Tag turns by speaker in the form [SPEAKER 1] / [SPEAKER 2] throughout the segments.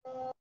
[SPEAKER 1] Tôi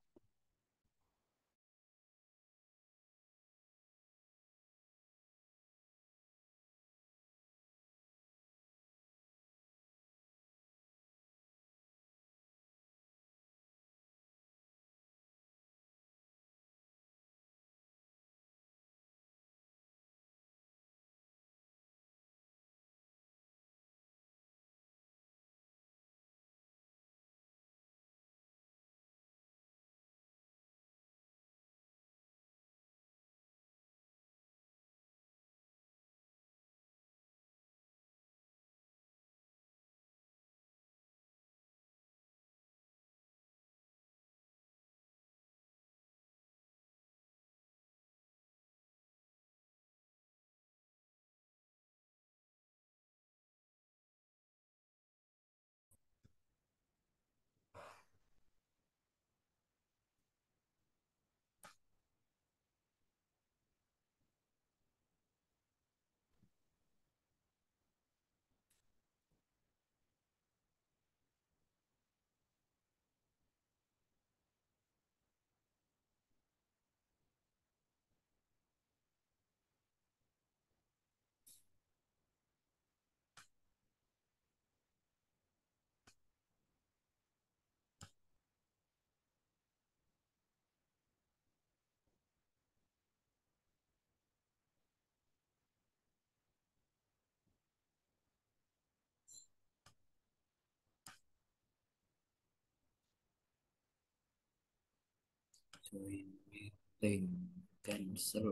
[SPEAKER 1] biết tình cancer.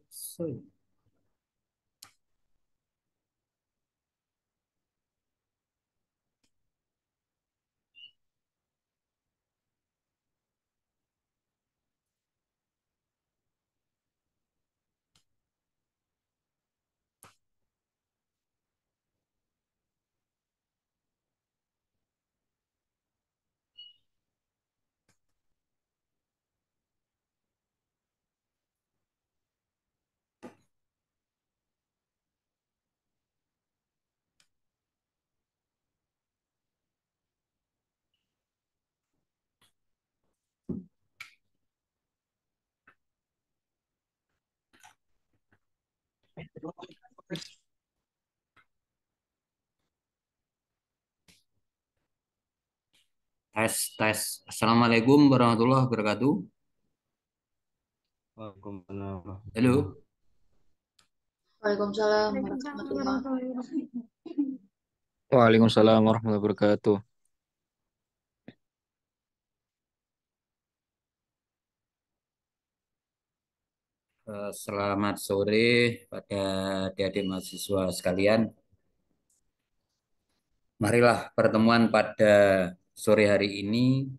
[SPEAKER 1] Sợi. Tes, tes. Assalamualaikum warahmatullahi wabarakatuh.
[SPEAKER 2] Waalaikumsalam.
[SPEAKER 1] Halo.
[SPEAKER 3] Waalaikumsalam
[SPEAKER 4] Waalaikumsalam
[SPEAKER 3] warahmatullah.
[SPEAKER 4] warahmatullahi wabarakatuh.
[SPEAKER 2] Waalaikumsalam warahmatullahi wabarakatuh.
[SPEAKER 1] Selamat sore pada adik-adik mahasiswa sekalian. Marilah pertemuan pada sore hari ini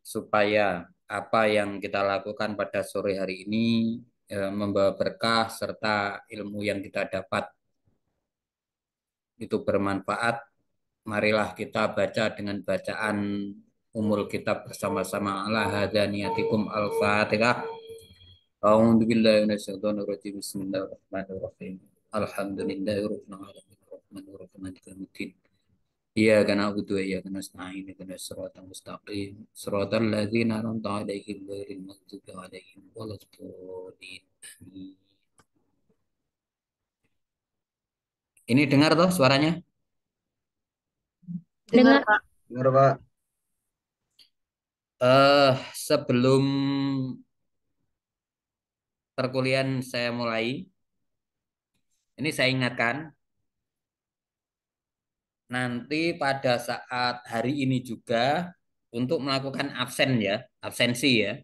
[SPEAKER 1] supaya apa yang kita lakukan pada sore hari ini membawa berkah serta ilmu yang kita dapat itu bermanfaat. Marilah kita baca dengan bacaan umul kitab bersama-sama ala hadaniyatikum al-fatihah. A'udzu billahi minasyaitonir rajim. Bismillahirrahmanirrahim. Alhamdulillahirabbil alamin. Arrahmanir rahim. Maliki yaumiddin. Iyyaka na'budu wa iyyaka nasta'in. Ihdinas siratal mustaqim. Siratal ladzina an'amta 'alaihim ghairil maghdubi 'alaihim waladdallin. Amin. Ini dengar toh suaranya?
[SPEAKER 3] Dengar,
[SPEAKER 4] Dengar.
[SPEAKER 3] Pak.
[SPEAKER 2] Benar, Pak.
[SPEAKER 1] Sebelum perkuliahan saya mulai, ini saya ingatkan nanti pada saat hari ini juga untuk melakukan absen ya, absensi ya.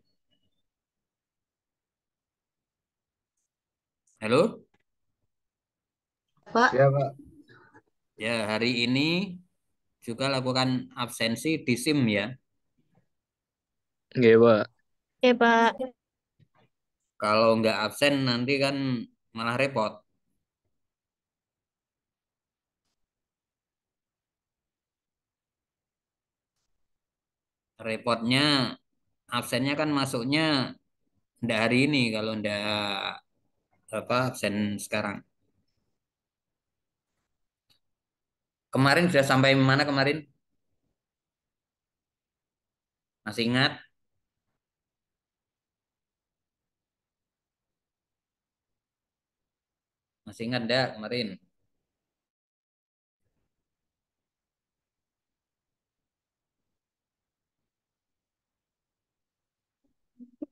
[SPEAKER 1] Halo?
[SPEAKER 3] Pak,
[SPEAKER 2] Ya, Pak.
[SPEAKER 1] Ya, hari ini juga lakukan absensi di SIM ya.
[SPEAKER 2] Nggih, Pak.
[SPEAKER 4] Ya, Pak.
[SPEAKER 1] Kalau nggak absen nanti kan malah repot. Repotnya absennya kan masuknya ndak hari ini kalau ndak apa absen sekarang. Kemarin sudah sampai mana kemarin? Masih ingat? Masih ingat ndak kemarin?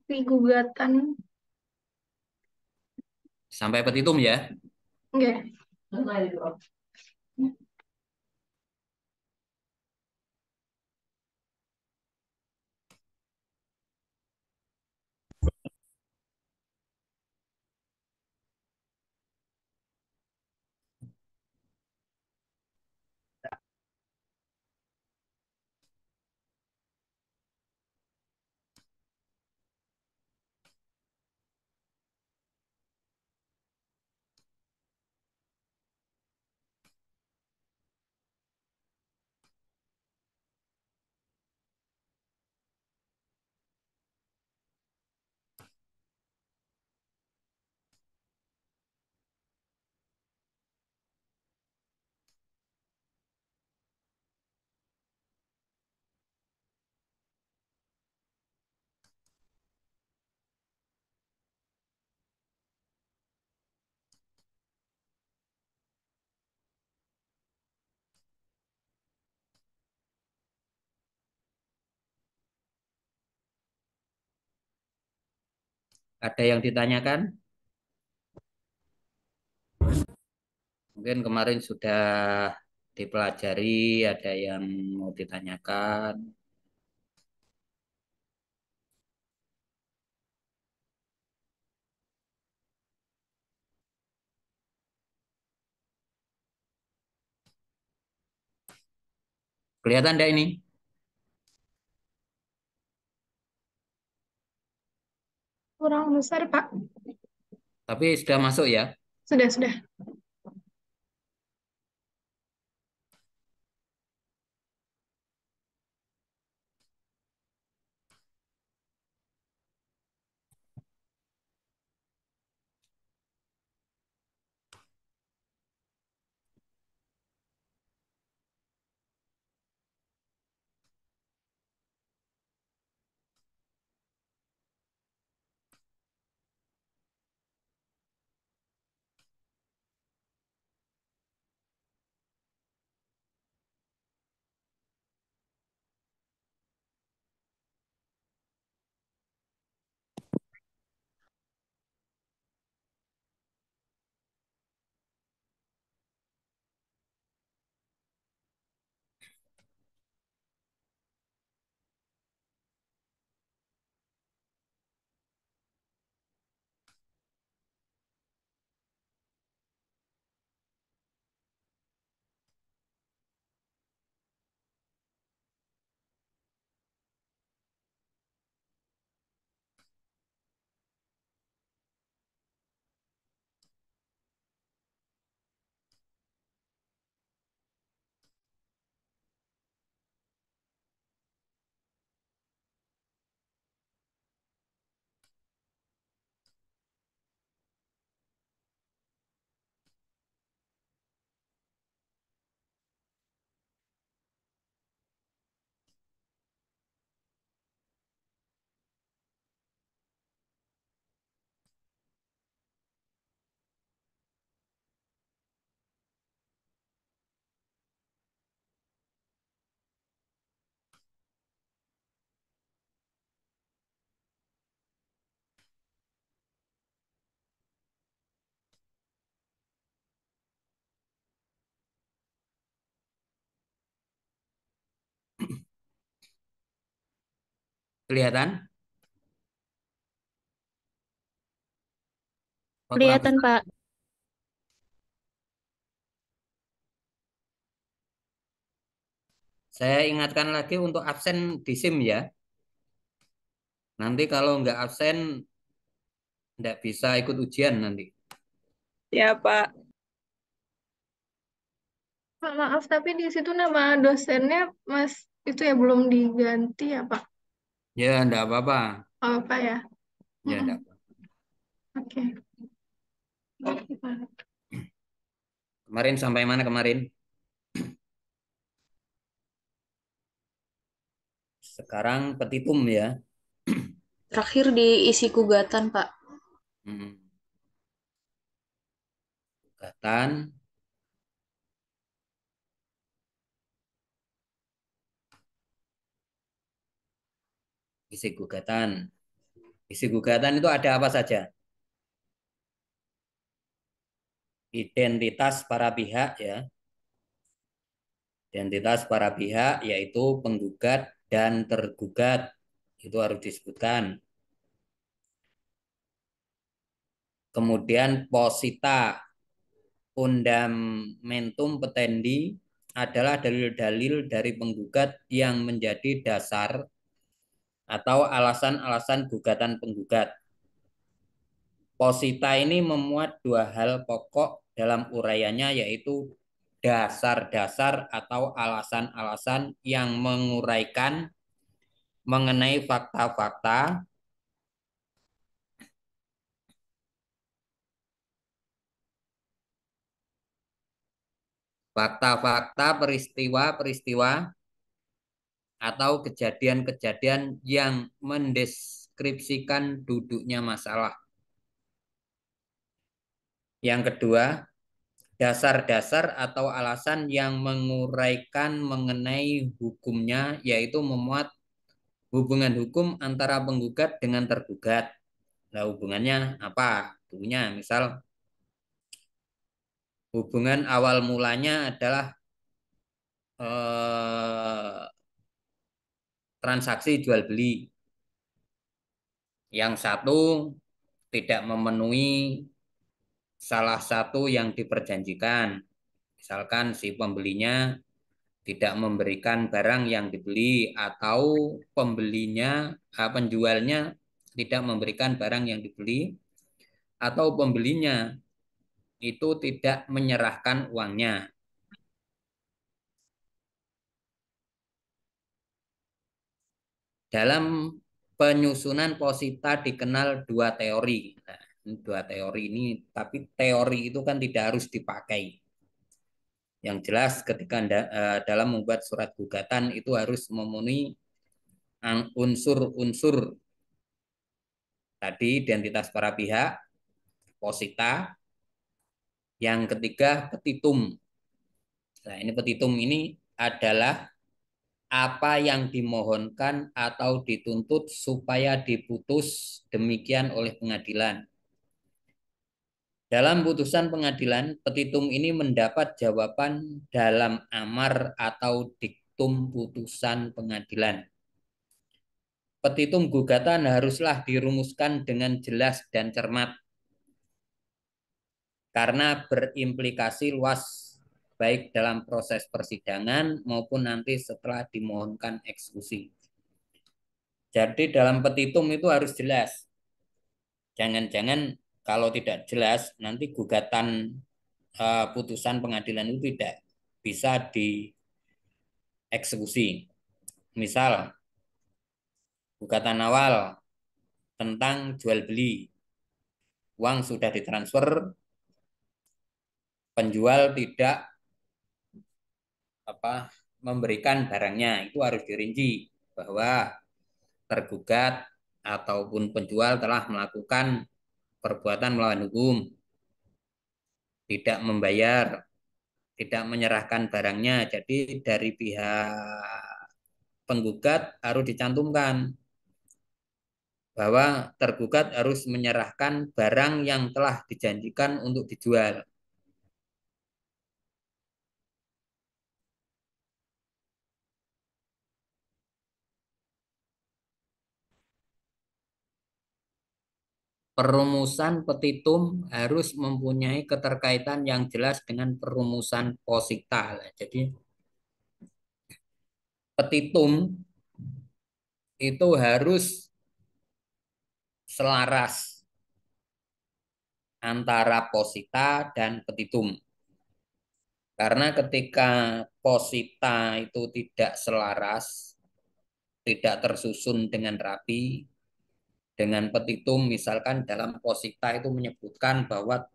[SPEAKER 4] Di gugatan.
[SPEAKER 1] Sampai petitum ya.
[SPEAKER 4] Enggak.
[SPEAKER 1] Ada yang ditanyakan? Mungkin kemarin sudah dipelajari, ada yang mau ditanyakan. Kelihatan enggak ini?
[SPEAKER 4] Kurang besar, Pak.
[SPEAKER 1] Tapi sudah masuk ya.
[SPEAKER 4] Sudah, sudah.
[SPEAKER 1] Kelihatan? Apa kurang
[SPEAKER 3] Kelihatan,
[SPEAKER 1] besar?
[SPEAKER 3] Pak.
[SPEAKER 1] Saya ingatkan lagi untuk absen di SIM ya. Nanti kalau nggak absen, nggak bisa ikut ujian nanti.
[SPEAKER 3] Ya, Pak.
[SPEAKER 4] Pak, maaf, tapi di situ nama dosennya Mas itu ya belum diganti ya, Pak?
[SPEAKER 1] Ya, nggak apa-apa.
[SPEAKER 4] Apa ya?
[SPEAKER 1] Ya,
[SPEAKER 4] Mm-mm.
[SPEAKER 1] nggak apa.
[SPEAKER 4] Oke.
[SPEAKER 1] Kemarin sampai mana kemarin? Sekarang petitum ya.
[SPEAKER 3] Terakhir diisi gugatan, Pak.
[SPEAKER 1] Hmm. Gugatan, isi gugatan. Isi gugatan itu ada apa saja? Identitas para pihak ya. Identitas para pihak yaitu penggugat dan tergugat. Itu harus disebutkan. Kemudian posita fundamentum petendi adalah dalil-dalil dari penggugat yang menjadi dasar atau alasan-alasan gugatan penggugat. Posita ini memuat dua hal pokok dalam uraiannya yaitu dasar-dasar atau alasan-alasan yang menguraikan mengenai fakta-fakta, peristiwa-peristiwa atau kejadian-kejadian yang mendeskripsikan duduknya masalah. Yang kedua, dasar-dasar atau alasan yang menguraikan mengenai hukumnya, yaitu memuat hubungan hukum antara penggugat dengan tergugat. Nah, hubungannya apa? Hubungannya, misal hubungan awal mulanya adalah eh, transaksi jual beli. Yang satu tidak memenuhi salah satu yang diperjanjikan. Misalkan si pembelinya tidak memberikan barang yang dibeli atau pembelinya, penjualnya tidak memberikan barang yang dibeli atau pembelinya itu tidak menyerahkan uangnya. Dalam penyusunan posita dikenal dua teori. Nah, dua teori ini, tapi teori itu kan tidak harus dipakai. Yang jelas ketika dalam membuat surat gugatan itu harus memenuhi unsur-unsur tadi identitas para pihak, posita, yang ketiga petitum. Nah, ini petitum ini adalah apa yang dimohonkan atau dituntut supaya diputus demikian oleh pengadilan. Dalam putusan pengadilan, petitum ini mendapat jawaban dalam amar atau diktum putusan pengadilan. Petitum gugatan haruslah dirumuskan dengan jelas dan cermat karena berimplikasi luas baik dalam proses persidangan maupun nanti setelah dimohonkan eksekusi. Jadi dalam petitum itu harus jelas. Jangan-jangan kalau tidak jelas nanti gugatan putusan pengadilan itu tidak bisa dieksekusi. Misal gugatan awal tentang jual beli, uang sudah ditransfer, penjual tidak memberikan barangnya, itu harus dirinci bahwa tergugat ataupun penjual telah melakukan perbuatan melawan hukum, tidak membayar, tidak menyerahkan barangnya. Jadi dari pihak penggugat harus dicantumkan bahwa tergugat harus menyerahkan barang yang telah dijanjikan untuk dijual. perumusan petitum harus mempunyai keterkaitan yang jelas dengan perumusan posita. Jadi petitum itu harus selaras antara posita dan petitum. Karena ketika posita itu tidak selaras, tidak tersusun dengan rapi, dengan petitum misalkan dalam posita itu menyebutkan bahwa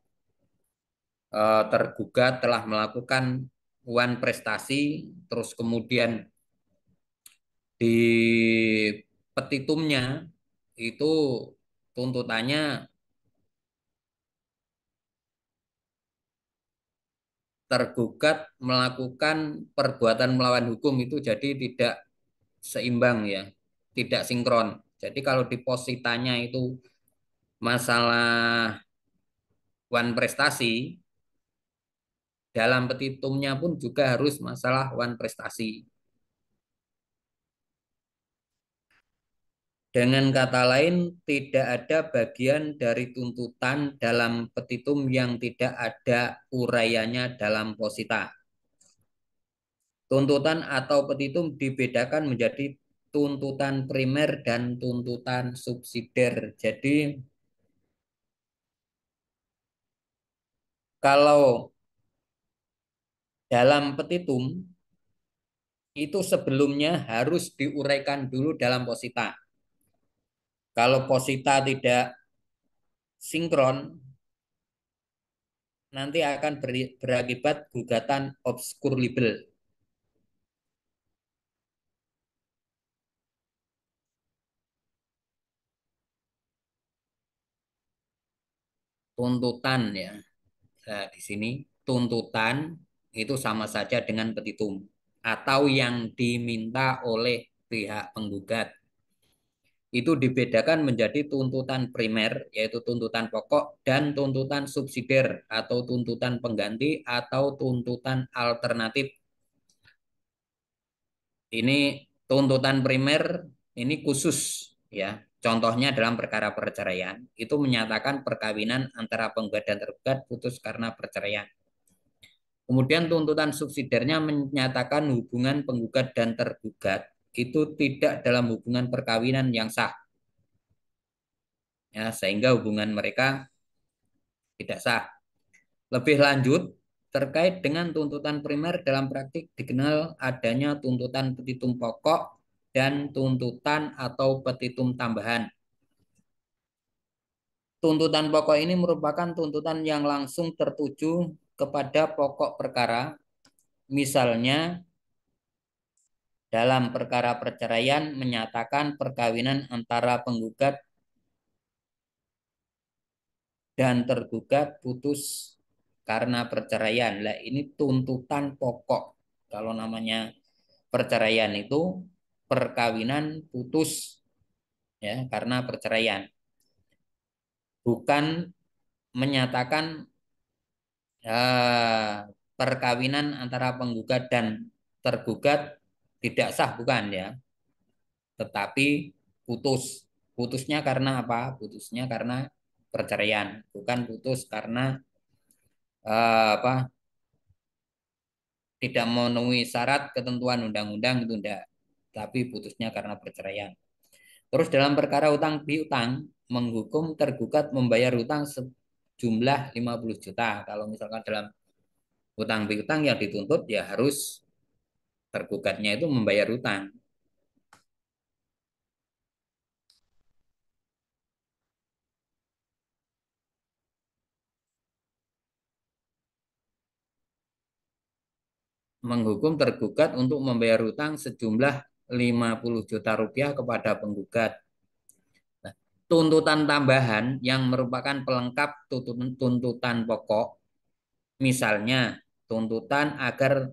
[SPEAKER 1] tergugat telah melakukan wan prestasi, terus kemudian di petitumnya itu tuntutannya tergugat melakukan perbuatan melawan hukum, itu jadi tidak seimbang ya, tidak sinkron. Jadi kalau di positanya itu masalah wan prestasi, dalam petitumnya pun juga harus masalah wan prestasi. Dengan kata lain, tidak ada bagian dari tuntutan dalam petitum yang tidak ada uraiannya dalam posita. Tuntutan atau petitum dibedakan menjadi tuntutan primer dan tuntutan subsidiar. Jadi kalau dalam petitum itu sebelumnya harus diuraikan dulu dalam posita. Kalau posita tidak sinkron, nanti akan berakibat gugatan obskur libel. Tuntutan ya. Nah, di sini tuntutan itu sama saja dengan petitum atau yang diminta oleh pihak penggugat. Itu dibedakan menjadi tuntutan primer, yaitu tuntutan pokok, dan tuntutan subsidiar atau tuntutan pengganti atau tuntutan alternatif. Ini tuntutan primer ini khusus ya. Contohnya dalam perkara perceraian itu menyatakan perkawinan antara penggugat dan tergugat putus karena perceraian. Kemudian tuntutan subsidiarnya menyatakan hubungan penggugat dan tergugat itu tidak dalam hubungan perkawinan yang sah. Ya, sehingga hubungan mereka tidak sah. Lebih lanjut, terkait dengan tuntutan primer dalam praktik dikenal adanya tuntutan petitum pokok dan tuntutan atau petitum tambahan. Tuntutan pokok ini merupakan tuntutan yang langsung tertuju kepada pokok perkara. Misalnya, dalam perkara perceraian menyatakan perkawinan antara penggugat dan tergugat putus karena perceraian. Lah ini tuntutan pokok. Kalau namanya perceraian itu perkawinan putus ya karena perceraian. Bukan menyatakan perkawinan antara penggugat dan tergugat tidak sah, bukan ya. Tetapi putus. Putusnya karena apa? Putusnya karena perceraian, bukan putus karena apa? Tidak memenuhi syarat ketentuan undang-undang itu enggak. Tapi putusnya karena perceraian. Terus dalam perkara utang piutang menghukum tergugat membayar hutang sejumlah 50 juta. Kalau misalkan dalam utang piutang yang dituntut ya harus tergugatnya itu membayar hutang. Menghukum tergugat untuk membayar hutang sejumlah 50 juta rupiah kepada penggugat. Nah, tuntutan tambahan yang merupakan pelengkap tuntutan pokok, misalnya tuntutan agar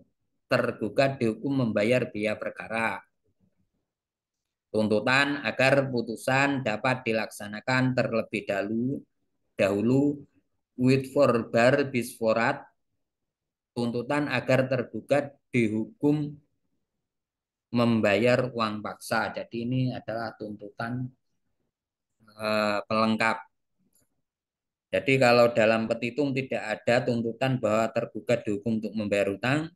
[SPEAKER 1] tergugat dihukum membayar biaya perkara, tuntutan agar putusan dapat dilaksanakan terlebih dahulu with forbar bisforat, tuntutan agar tergugat dihukum membayar uang paksa. Jadi ini adalah tuntutan pelengkap. Jadi kalau dalam petitum tidak ada tuntutan bahwa tergugat dihukum untuk membayar utang,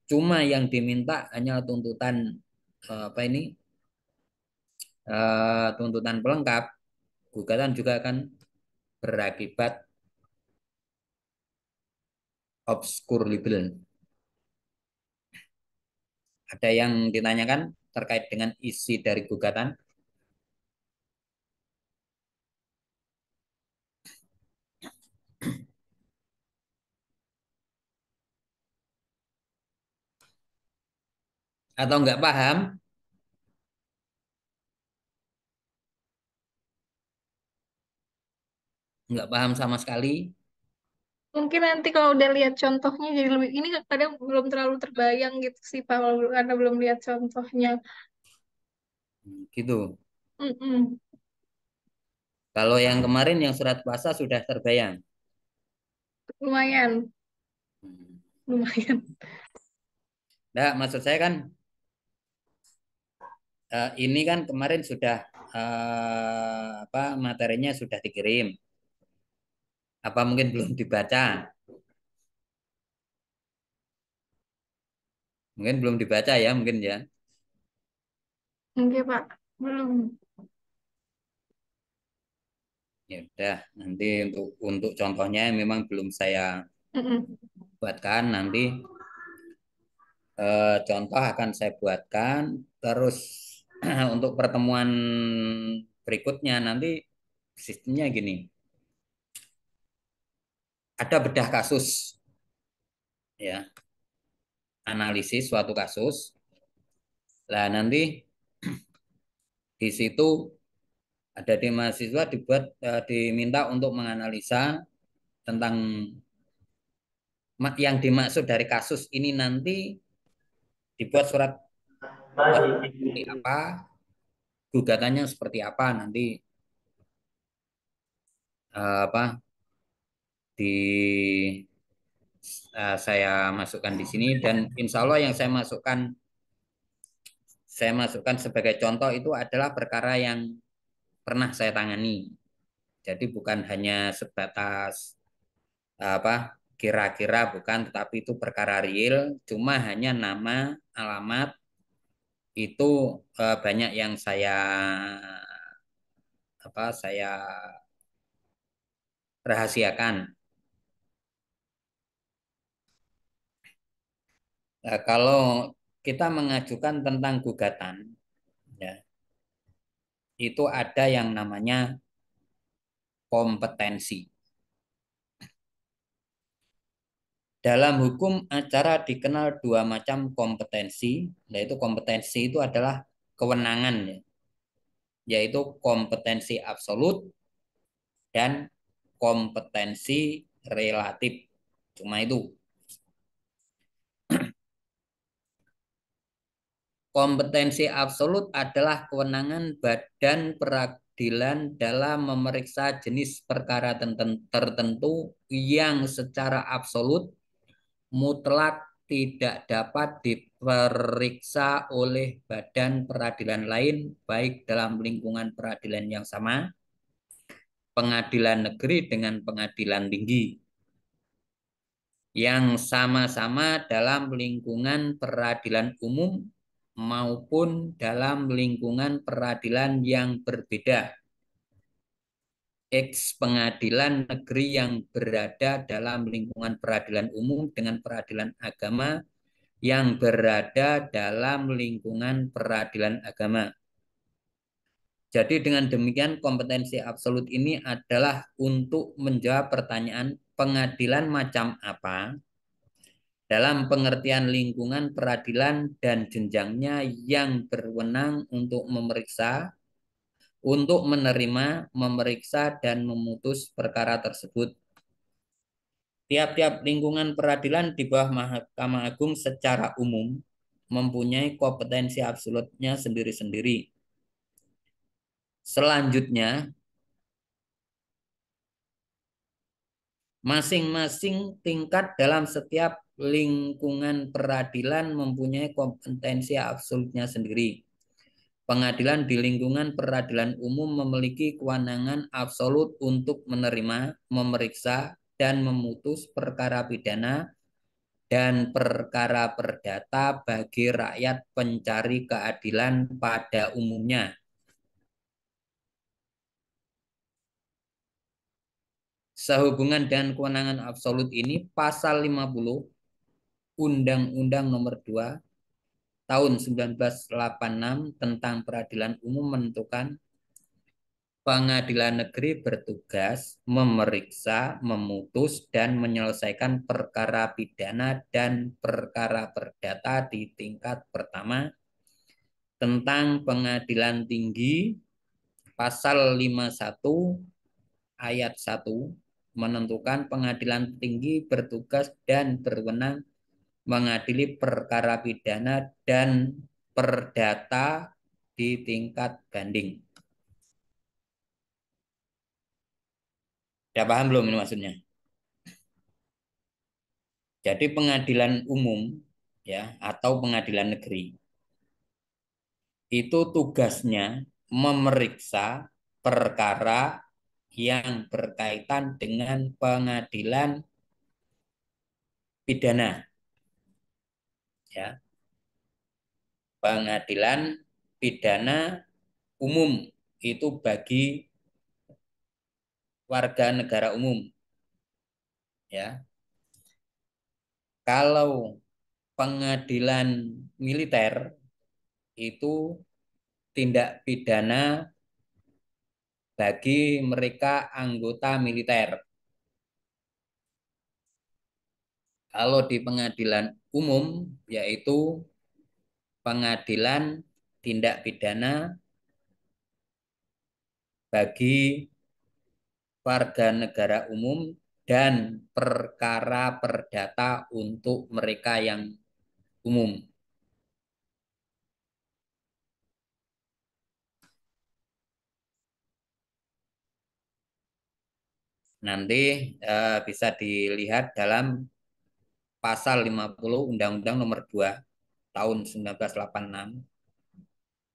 [SPEAKER 1] cuma yang diminta hanya tuntutan apa ini tuntutan pelengkap, gugatan juga akan berakibat obskur libel. Ada yang ditanyakan terkait dengan isi dari gugatan? Atau nggak paham? Nggak paham sama sekali?
[SPEAKER 4] Mungkin nanti kalau udah lihat contohnya jadi lebih, ini kadang belum terlalu terbayang gitu sih Pak, karena belum lihat contohnya.
[SPEAKER 1] Gitu.
[SPEAKER 4] Mm-mm.
[SPEAKER 1] Kalau yang kemarin yang surat puasa sudah terbayang.
[SPEAKER 4] Lumayan, lumayan.
[SPEAKER 1] Nah, maksud saya kan ini kan kemarin sudah apa materinya sudah dikirim. Apa mungkin belum dibaca? Mungkin belum dibaca ya, mungkin ya.
[SPEAKER 4] Oke Pak, belum.
[SPEAKER 1] Ya udah, nanti untuk contohnya memang belum saya
[SPEAKER 4] Mm-mm.
[SPEAKER 1] buatkan. Nanti contoh akan saya buatkan. Terus untuk pertemuan berikutnya nanti sistemnya gini. Ada bedah kasus, ya, analisis suatu kasus. Lah nanti di situ ada di mahasiswa diminta untuk menganalisa tentang yang dimaksud dari kasus ini nanti dibuat surat seperti apa, gugatannya seperti apa nanti apa di saya masukkan di sini dan insya Allah yang saya masukkan sebagai contoh itu adalah perkara yang pernah saya tangani. Jadi bukan hanya sebatas apa kira-kira bukan, tetapi itu perkara real. Cuma hanya nama, alamat itu banyak yang saya rahasiakan. Nah, kalau kita mengajukan tentang gugatan, ya, itu ada yang namanya kompetensi. Dalam hukum acara dikenal dua macam kompetensi, yaitu kompetensi itu adalah kewenangan, ya, yaitu kompetensi absolut dan kompetensi relatif. Cuma itu. Kompetensi absolut adalah kewenangan badan peradilan dalam memeriksa jenis perkara tertentu yang secara absolut mutlak tidak dapat diperiksa oleh badan peradilan lain, baik dalam lingkungan peradilan yang sama, pengadilan negeri dengan pengadilan tinggi, yang sama-sama dalam lingkungan peradilan umum maupun dalam lingkungan peradilan yang berbeda. Pengadilan negeri yang berada dalam lingkungan peradilan umum dengan peradilan agama yang berada dalam lingkungan peradilan agama. Jadi dengan demikian kompetensi absolut ini adalah untuk menjawab pertanyaan pengadilan macam apa dalam pengertian lingkungan peradilan dan jenjangnya yang berwenang untuk memeriksa, untuk menerima, memeriksa, dan memutus perkara tersebut. Tiap-tiap lingkungan peradilan di bawah Mahkamah Agung secara umum mempunyai kompetensi absolutnya sendiri-sendiri. Selanjutnya, masing-masing tingkat dalam setiap lingkungan peradilan mempunyai kompetensi absolutnya sendiri. Pengadilan di lingkungan peradilan umum memiliki kewenangan absolut untuk menerima, memeriksa, dan memutus perkara pidana dan perkara perdata bagi rakyat pencari keadilan pada umumnya. Sehubungan dengan kewenangan absolut ini, Pasal 50 Undang-Undang Nomor 2 Tahun 1986 tentang Peradilan Umum menentukan Pengadilan negeri bertugas memeriksa, memutus, dan menyelesaikan perkara pidana dan perkara perdata di tingkat pertama. Tentang Pengadilan Tinggi, Pasal 51 ayat 1 menentukan Pengadilan Tinggi bertugas dan berwenang mengadili perkara pidana dan perdata di tingkat banding. Sudah paham belum ini maksudnya? Jadi pengadilan umum ya atau pengadilan negeri itu tugasnya memeriksa perkara yang berkaitan dengan pengadilan pidana ya. Pengadilan pidana umum itu bagi warga negara umum ya. Kalau pengadilan militer itu tindak pidana bagi mereka anggota militer. Kalau di pengadilan umum yaitu pengadilan tindak pidana bagi warga negara umum dan perkara perdata untuk mereka yang umum. Nanti bisa dilihat dalam Pasal 50 Undang-Undang Nomor 2 Tahun 1986.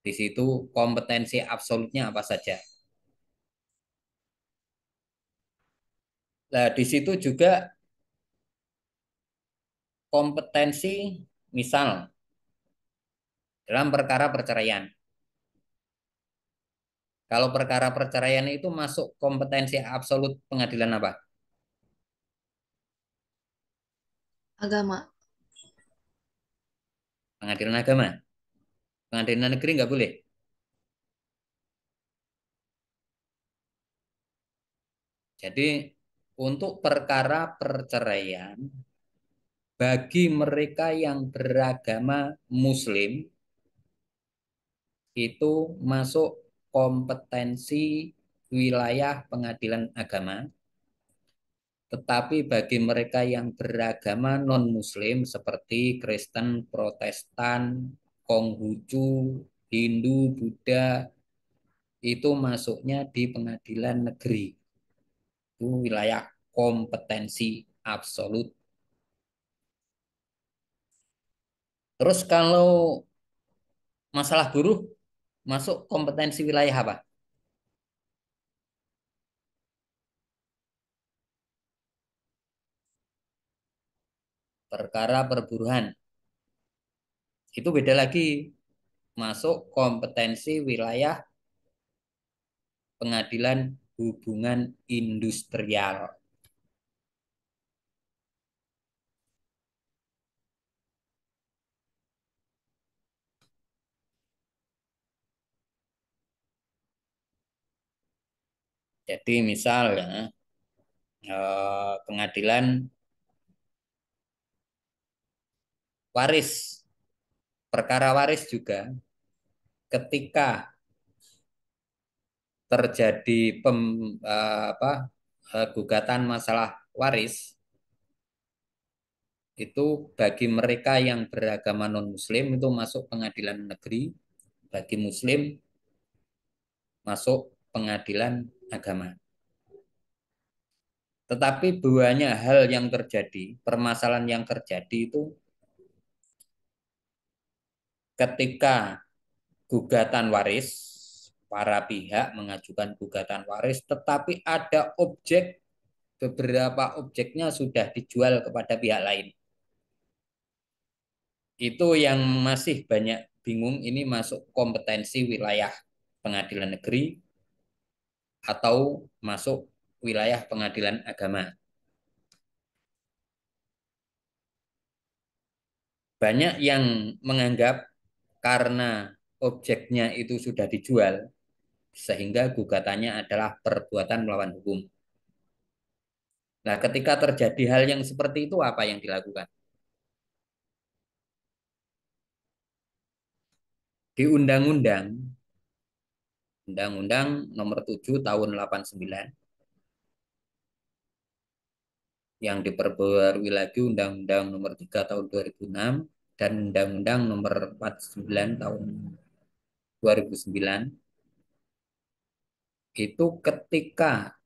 [SPEAKER 1] Di situ kompetensi absolutnya apa saja. Nah, di situ juga kompetensi misal dalam perkara perceraian. Kalau perkara perceraian itu masuk kompetensi absolut pengadilan apa?
[SPEAKER 3] Agama.
[SPEAKER 1] Pengadilan agama. Pengadilan negeri nggak boleh. Jadi untuk perkara perceraian bagi mereka yang beragama Muslim itu masuk kompetensi wilayah pengadilan agama. Tetapi bagi mereka yang beragama non-Muslim seperti Kristen, Protestan, Konghucu, Hindu, Buddha, itu masuknya di pengadilan negeri. Itu wilayah kompetensi absolut. Terus kalau masalah buruh, masuk kompetensi wilayah apa? Perkara perburuhan. Itu beda lagi. Masuk kompetensi wilayah pengadilan hubungan industrial. Jadi misalnya pengadilan waris, perkara waris juga ketika terjadi gugatan masalah waris itu bagi mereka yang beragama non-Muslim itu masuk pengadilan negeri, bagi Muslim masuk pengadilan agama. Tetapi banyak hal yang terjadi, permasalahan yang terjadi itu ketika gugatan waris, para pihak mengajukan gugatan waris, tetapi ada objek, beberapa objeknya sudah dijual kepada pihak lain. Itu yang masih banyak bingung, ini masuk kompetensi wilayah pengadilan negeri atau masuk wilayah pengadilan agama. Banyak yang menganggap karena objeknya itu sudah dijual, sehingga gugatannya adalah perbuatan melawan hukum. Nah, ketika terjadi hal yang seperti itu, apa yang dilakukan? Di Undang-Undang Nomor 7 Tahun 89, yang diperbarui lagi Undang-Undang Nomor 3 Tahun 2006 dan Undang-Undang Nomor 49 Tahun 2009, itu ketika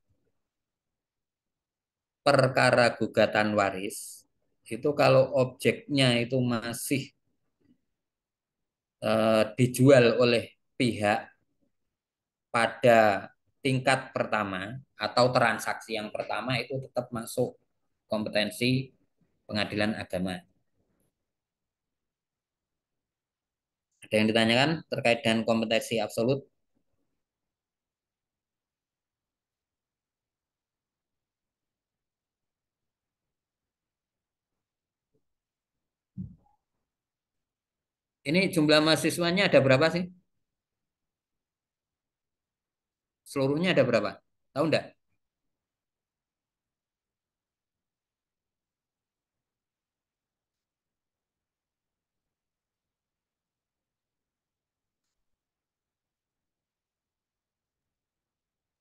[SPEAKER 1] perkara gugatan waris, itu kalau objeknya itu masih dijual oleh pihak pada tingkat pertama atau transaksi yang pertama, itu tetap masuk kompetensi pengadilan agama. Ada yang ditanyakan terkait dengan kompetensi absolut? Ini jumlah mahasiswanya ada berapa sih? Seluruhnya ada berapa? Tahu enggak?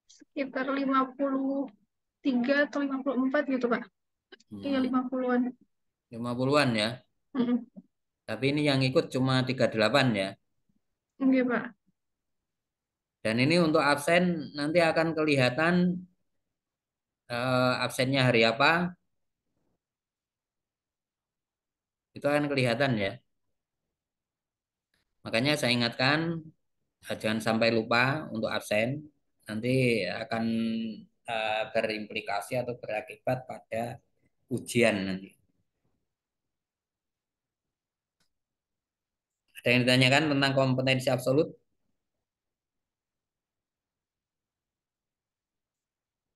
[SPEAKER 4] Sekitar 53 atau 54 gitu, Pak. Iya, 50-an.
[SPEAKER 1] 50-an ya.
[SPEAKER 4] Mm-mm.
[SPEAKER 1] Tapi ini yang ikut cuma 38 ya.
[SPEAKER 4] Iya, Pak.
[SPEAKER 1] Dan ini untuk absen nanti akan kelihatan absennya hari apa. Itu akan kelihatan ya. Makanya saya ingatkan, jangan sampai lupa untuk absen. Nanti akan berimplikasi atau berakibat pada ujian nanti. Ada yang ditanyakan tentang kompetensi absolut?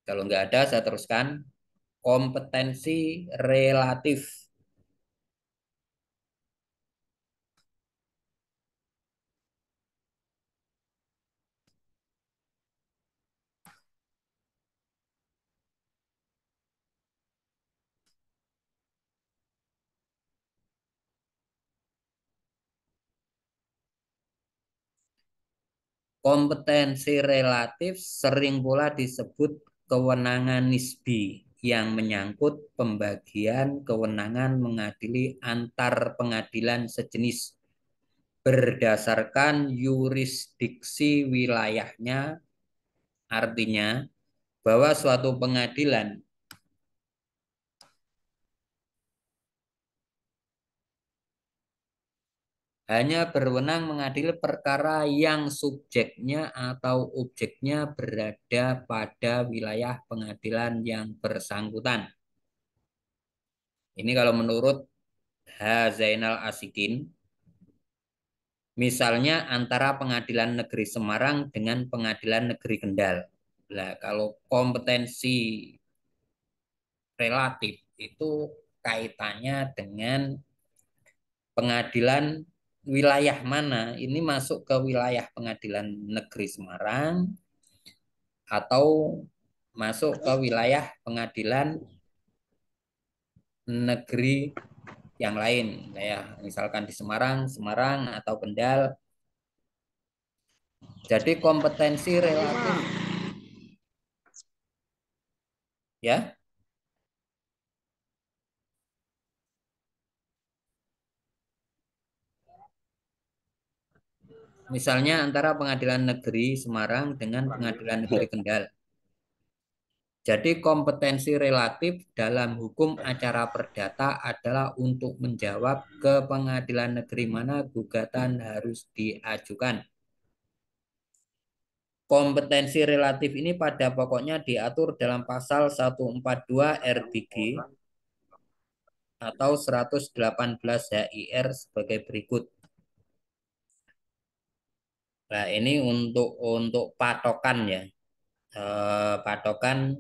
[SPEAKER 1] Kalau nggak ada, saya teruskan. Kompetensi relatif. Kompetensi relatif sering pula disebut kewenangan nisbi yang menyangkut pembagian kewenangan mengadili antar pengadilan sejenis berdasarkan yurisdiksi wilayahnya. Artinya bahwa suatu pengadilan hanya berwenang mengadili perkara yang subjeknya atau objeknya berada pada wilayah pengadilan yang bersangkutan. Ini kalau menurut H. Zainal Asikin, misalnya antara Pengadilan Negeri Semarang dengan Pengadilan Negeri Kendal. Nah, kalau kompetensi relatif itu kaitannya dengan pengadilan wilayah mana. Ini masuk ke wilayah Pengadilan Negeri Semarang atau masuk ke wilayah pengadilan negeri yang lain, ya misalkan di Semarang atau Kendal. Jadi kompetensi relatif ya. Misalnya antara Pengadilan Negeri Semarang dengan Pengadilan Negeri Kendal. Jadi kompetensi relatif dalam hukum acara perdata adalah untuk menjawab ke pengadilan negeri mana gugatan harus diajukan. Kompetensi relatif ini pada pokoknya diatur dalam pasal 142 RBG atau 118 HIR sebagai berikut. Nah, ini untuk patokan ya. Patokan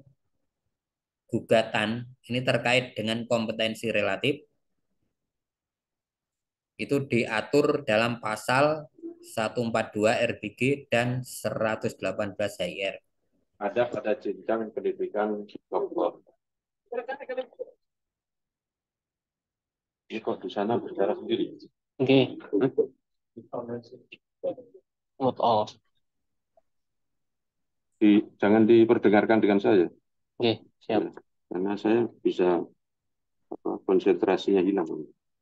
[SPEAKER 1] gugatan ini terkait dengan kompetensi relatif itu diatur dalam pasal 142 RBG dan 118 HIR.
[SPEAKER 5] Ada pada jenjang pendidikan doktor. Ini kok di sana bicara sendiri?
[SPEAKER 6] Oke, mute all.
[SPEAKER 5] Jangan diperdengarkan dengan saya.
[SPEAKER 6] Oke, siap.
[SPEAKER 5] Karena saya bisa konsentrasinya hilang.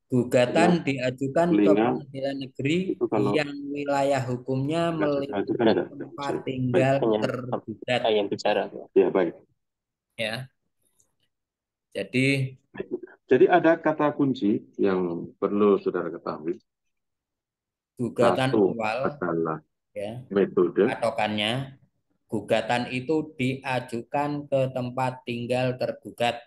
[SPEAKER 1] Gugatan diajukan ke
[SPEAKER 5] telinga
[SPEAKER 1] pengadilan negeri
[SPEAKER 5] itu kalau
[SPEAKER 1] yang wilayah hukumnya meliputi
[SPEAKER 5] kan ada.
[SPEAKER 1] tempat tinggal
[SPEAKER 6] Hanya
[SPEAKER 1] tergugat.
[SPEAKER 6] yang bicara.
[SPEAKER 5] Ya, baik.
[SPEAKER 1] Ya. Jadi
[SPEAKER 5] ada kata kunci yang perlu saudara ketahui.
[SPEAKER 1] gugatan
[SPEAKER 5] Satu
[SPEAKER 1] awal
[SPEAKER 5] adalah
[SPEAKER 1] ya,
[SPEAKER 5] metode.
[SPEAKER 1] patokannya gugatan itu diajukan ke tempat tinggal tergugat.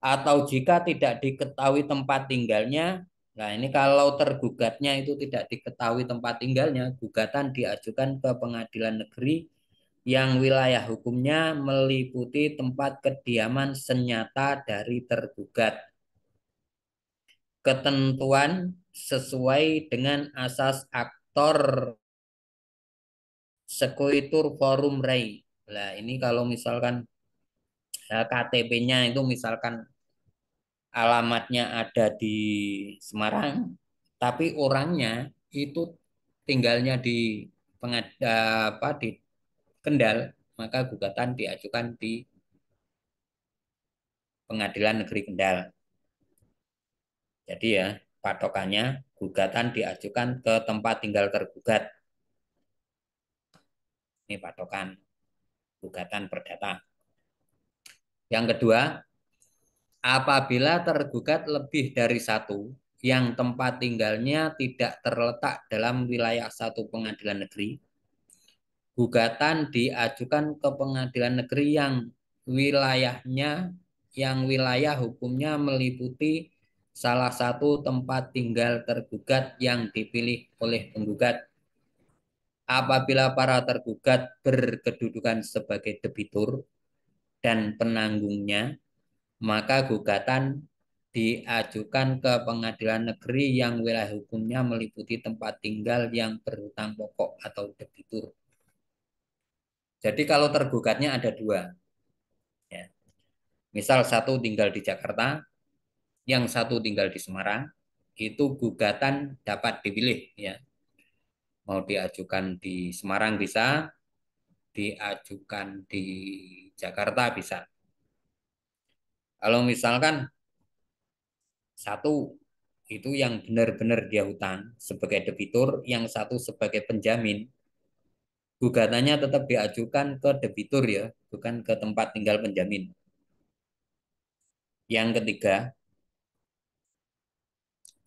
[SPEAKER 1] Atau jika tidak diketahui tempat tinggalnya, nah ini kalau tergugatnya itu tidak diketahui tempat tinggalnya, gugatan diajukan ke pengadilan negeri yang wilayah hukumnya meliputi tempat kediaman senyata dari tergugat. Ketentuan sesuai dengan asas aktor sequitur forum rei. Nah ini kalau misalkan KTP-nya itu misalkan alamatnya ada di Semarang, tapi orangnya itu tinggalnya di di Kendal, maka gugatan diajukan di Pengadilan Negeri Kendal. Jadi ya, patokannya gugatan diajukan ke tempat tinggal tergugat. Ini patokan gugatan perdata. Yang kedua, apabila tergugat lebih dari satu yang tempat tinggalnya tidak terletak dalam wilayah satu pengadilan negeri, gugatan diajukan ke pengadilan negeri yang wilayah hukumnya meliputi salah satu tempat tinggal tergugat yang dipilih oleh penggugat. Apabila para tergugat berkedudukan sebagai debitur dan penanggungnya, maka gugatan diajukan ke pengadilan negeri yang wilayah hukumnya meliputi tempat tinggal yang berhutang pokok atau debitur. Jadi kalau tergugatnya ada dua. Ya. Misal satu tinggal di Jakarta, yang satu tinggal di Semarang, itu gugatan dapat dipilih. Ya. Mau diajukan di Semarang bisa, diajukan di Jakarta bisa. Kalau misalkan satu itu yang benar-benar dia hutang sebagai debitur, yang satu sebagai penjamin, gugatannya tetap diajukan ke debitur ya, bukan ke tempat tinggal penjamin. Yang ketiga,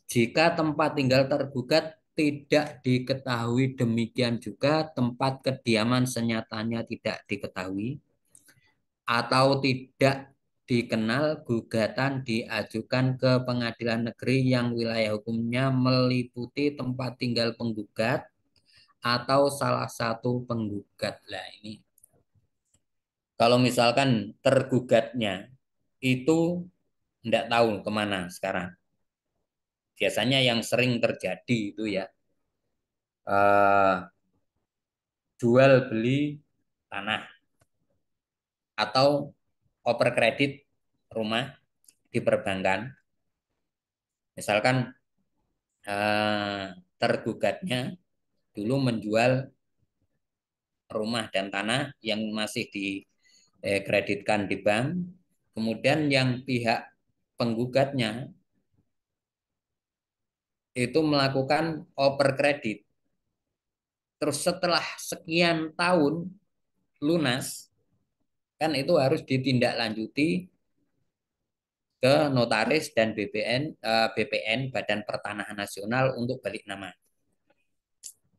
[SPEAKER 1] jika tempat tinggal tergugat tidak diketahui, demikian juga tempat kediaman senyatanya tidak diketahui atau tidak dikenal, gugatan diajukan ke pengadilan negeri yang wilayah hukumnya meliputi tempat tinggal penggugat atau salah satu penggugat. Lah ini kalau misalkan tergugatnya itu tidak tahu kemana sekarang. Biasanya yang sering terjadi itu ya jual beli tanah atau oper kredit rumah di perbankan. Misalkan tergugatnya dulu menjual rumah dan tanah yang masih dikreditkan di bank, kemudian yang pihak penggugatnya itu melakukan oper kredit. Terus setelah sekian tahun lunas, kan itu harus ditindaklanjuti ke notaris dan BPN Badan Pertanahan Nasional untuk balik nama.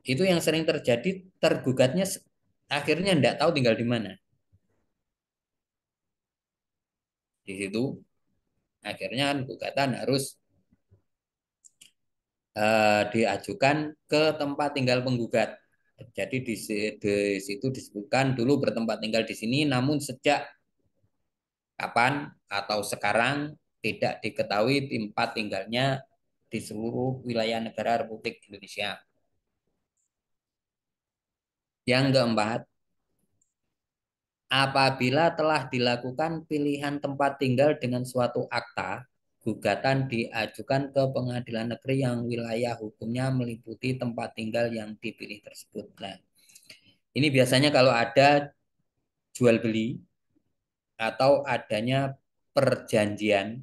[SPEAKER 1] Itu yang sering terjadi, tergugatnya akhirnya tidak tahu tinggal di mana. Di situ akhirnya kan gugatan harus diajukan ke tempat tinggal penggugat. Jadi di situ disebutkan dulu bertempat tinggal di sini, namun sejak kapan atau sekarang tidak diketahui tempat tinggalnya di seluruh wilayah negara Republik Indonesia. Yang keempat, apabila telah dilakukan pilihan tempat tinggal dengan suatu akta, gugatan diajukan ke pengadilan negeri yang wilayah hukumnya meliputi tempat tinggal yang dipilih tersebut. Nah, ini biasanya kalau ada jual beli atau adanya perjanjian,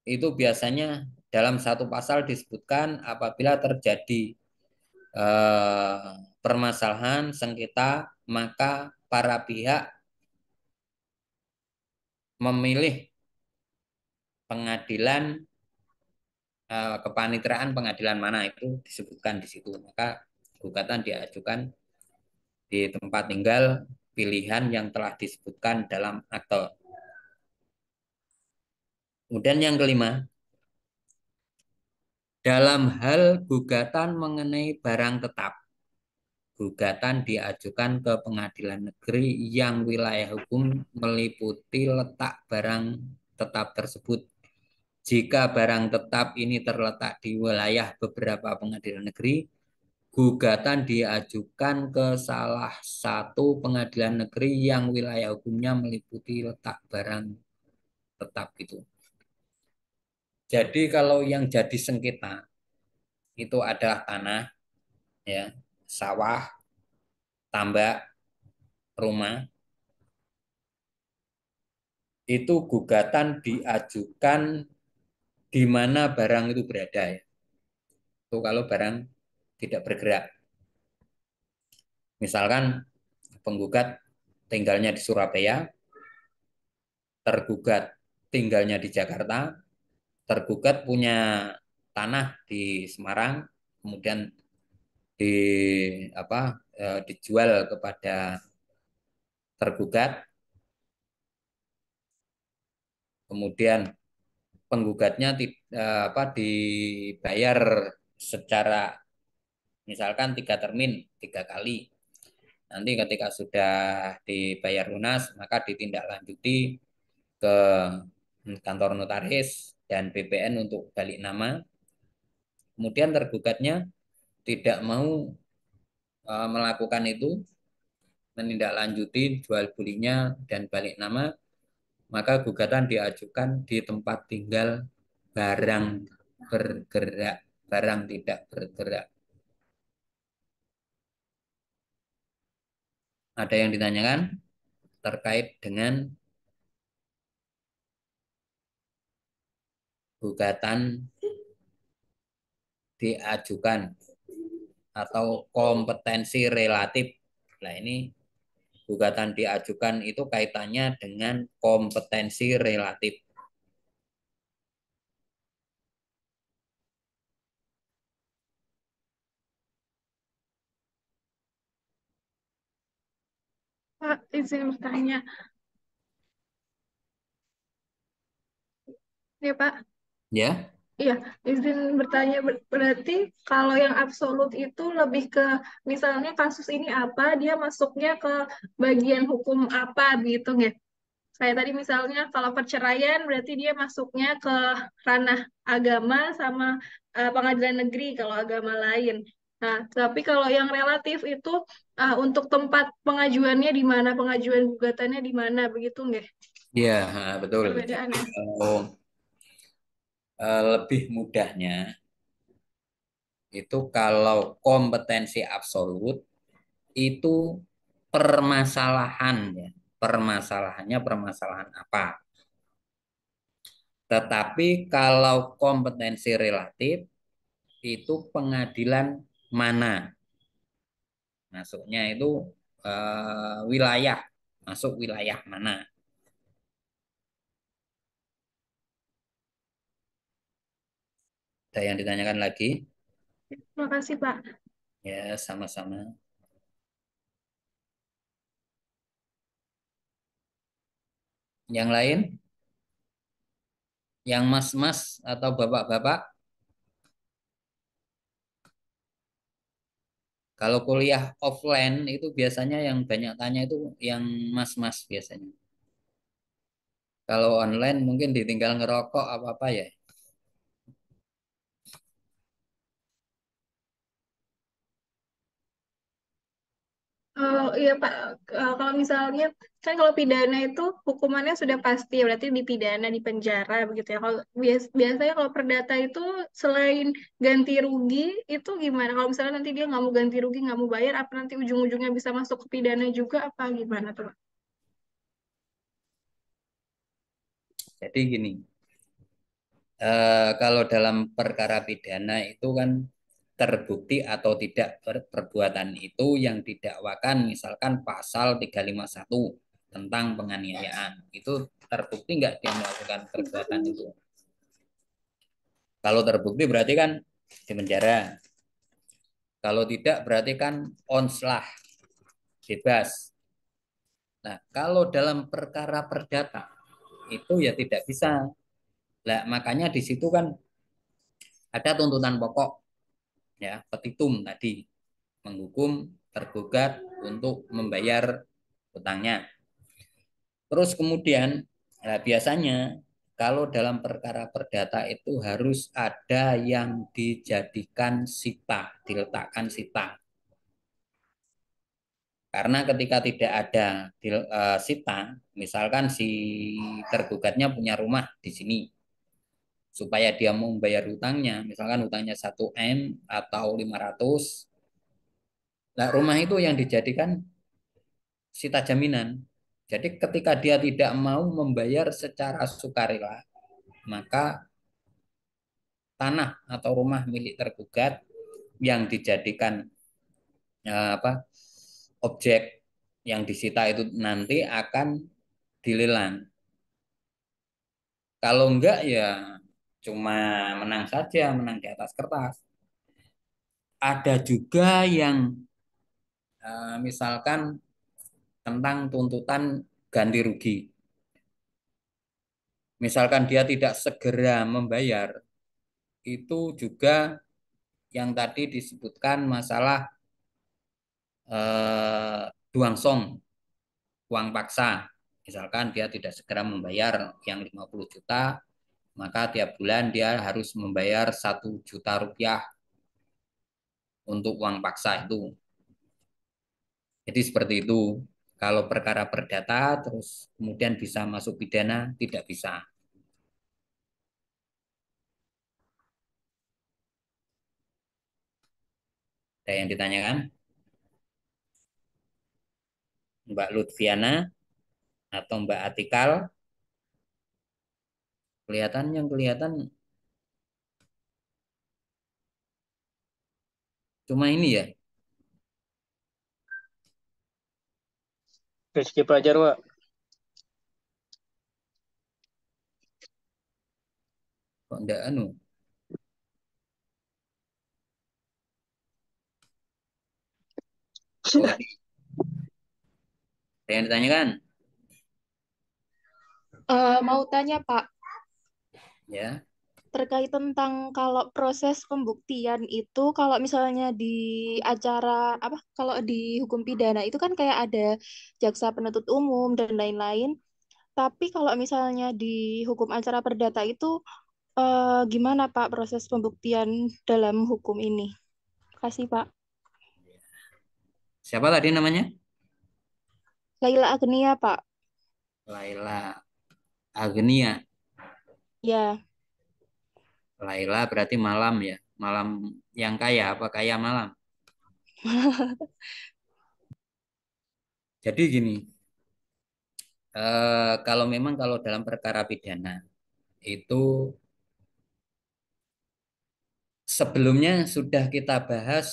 [SPEAKER 1] itu biasanya dalam satu pasal disebutkan apabila terjadi permasalahan sengketa, maka para pihak memilih pengadilan kepanitraan pengadilan mana itu disebutkan di situ. Maka gugatan diajukan di tempat tinggal pilihan yang telah disebutkan dalam akte. Kemudian yang kelima, dalam hal gugatan mengenai barang tetap, gugatan diajukan ke pengadilan negeri yang wilayah hukum meliputi letak barang tetap tersebut. Jika barang tetap ini terletak di wilayah beberapa pengadilan negeri, gugatan diajukan ke salah satu pengadilan negeri yang wilayah hukumnya meliputi letak barang tetap itu. Jadi kalau yang jadi sengketa itu adalah tanah, ya, sawah, tambak, rumah, itu gugatan diajukan di mana barang itu berada, ya. Itu kalau barang tidak bergerak. Misalkan penggugat tinggalnya di Surabaya, tergugat tinggalnya di Jakarta, tergugat punya tanah di Semarang, kemudian di apa dijual kepada tergugat, kemudian penggugatnya dibayar secara misalkan 3 termin 3 kali. Nanti ketika sudah dibayar lunas, maka ditindaklanjuti ke kantor notaris dan BPN untuk balik nama. Kemudian tergugatnya tidak mau melakukan itu, menindaklanjuti jual belinya dan balik nama, maka gugatan diajukan di tempat tinggal barang bergerak, barang tidak bergerak. Ada yang ditanyakan terkait dengan gugatan diajukan atau kompetensi relatif. Nah, ini gugatan diajukan itu kaitannya dengan kompetensi relatif.
[SPEAKER 4] Pak, izin bertanya. Ya, Pak.
[SPEAKER 1] Ya,
[SPEAKER 4] Iya, izin bertanya berarti kalau yang absolut itu lebih ke misalnya kasus ini apa, dia masuknya ke bagian hukum apa gitu nggak? Kayak tadi misalnya kalau perceraian berarti dia masuknya ke ranah agama sama pengadilan negeri kalau agama lain. Nah, tapi kalau yang relatif itu untuk tempat pengajuannya di mana, pengajuan gugatannya di mana, begitu nggak?
[SPEAKER 1] ya, betul. Jadi
[SPEAKER 4] Perbedaannya.
[SPEAKER 1] kalau lebih mudahnya itu kalau kompetensi absolut itu permasalahan, ya. Permasalahannya permasalahan apa? Tetapi kalau kompetensi relatif itu pengadilan mana? Masuknya itu wilayah, masuk wilayah mana? Ada yang ditanyakan lagi?
[SPEAKER 4] Terima kasih, Pak.
[SPEAKER 1] Ya, sama-sama. Yang lain, yang mas-mas atau bapak-bapak, kalau kuliah offline itu biasanya yang banyak tanya itu yang mas-mas biasanya. Kalau online mungkin ditinggal ngerokok apa-apa ya.
[SPEAKER 4] Oh iya Pak, kalau misalnya kan kalau pidana itu hukumannya sudah pasti, berarti dipidana di penjara begitu ya. Kalau biasanya kalau perdata itu selain ganti rugi itu gimana? Kalau misalnya nanti dia nggak mau ganti rugi, nggak mau bayar, apa nanti ujung-ujungnya bisa masuk ke pidana juga apa gimana tuh Pak?
[SPEAKER 1] Jadi gini, kalau dalam perkara pidana itu kan terbukti atau tidak perbuatan itu yang didakwakan misalkan pasal 351 tentang penganiayaan. Itu terbukti nggak dia melakukan perbuatan itu. Kalau terbukti berarti kan di penjara. Kalau tidak berarti kan onslah, bebas. Nah, kalau dalam perkara perdata itu ya tidak bisa. Nah, makanya di situ kan ada tuntutan pokok ya, petitum tadi menghukum tergugat untuk membayar hutangnya. Terus kemudian biasanya kalau dalam perkara perdata itu harus ada yang dijadikan sita, diletakkan sita. Karena ketika tidak ada sita, misalkan si tergugatnya punya rumah di sini, supaya dia mau membayar hutangnya, misalkan hutangnya 1 M atau 500, nah rumah itu yang dijadikan sita jaminan. Jadi ketika dia tidak mau membayar secara sukarela, maka tanah atau rumah milik tergugat yang dijadikan apa objek yang disita itu nanti akan dilelang. Kalau enggak ya cuma menang saja, menang di atas kertas. Ada juga yang misalkan tentang tuntutan ganti rugi. Misalkan dia tidak segera membayar, itu juga yang tadi disebutkan masalah eh, duangsong, uang paksa. Misalkan dia tidak segera membayar yang 50 juta, maka tiap bulan dia harus membayar 1 juta rupiah untuk uang paksa itu. Jadi seperti itu. Kalau perkara perdata terus kemudian bisa masuk pidana, tidak bisa. Ada yang ditanyakan? Mbak Lutfiana atau Mbak Atikal? Kelihatan cuma ini ya.
[SPEAKER 6] Rizky Pelajar, Pak.
[SPEAKER 1] Kok enggak anu? Oh, ada yang ditanyakan?
[SPEAKER 3] Mau tanya Pak,
[SPEAKER 1] Ya.
[SPEAKER 3] terkait tentang kalau proses pembuktian itu, kalau misalnya di acara apa, kalau di hukum pidana itu kan kayak ada jaksa penuntut umum dan lain-lain. Tapi kalau misalnya di hukum acara perdata itu gimana Pak proses pembuktian dalam hukum ini? Kasih Pak.
[SPEAKER 1] Siapa tadi namanya?
[SPEAKER 3] Laila Agnia Pak.
[SPEAKER 1] Laila Agnia.
[SPEAKER 3] Ya,
[SPEAKER 1] Laila berarti malam ya. Malam yang kaya apa kaya malam? Jadi gini, kalau memang kalau dalam perkara pidana itu sebelumnya sudah kita bahas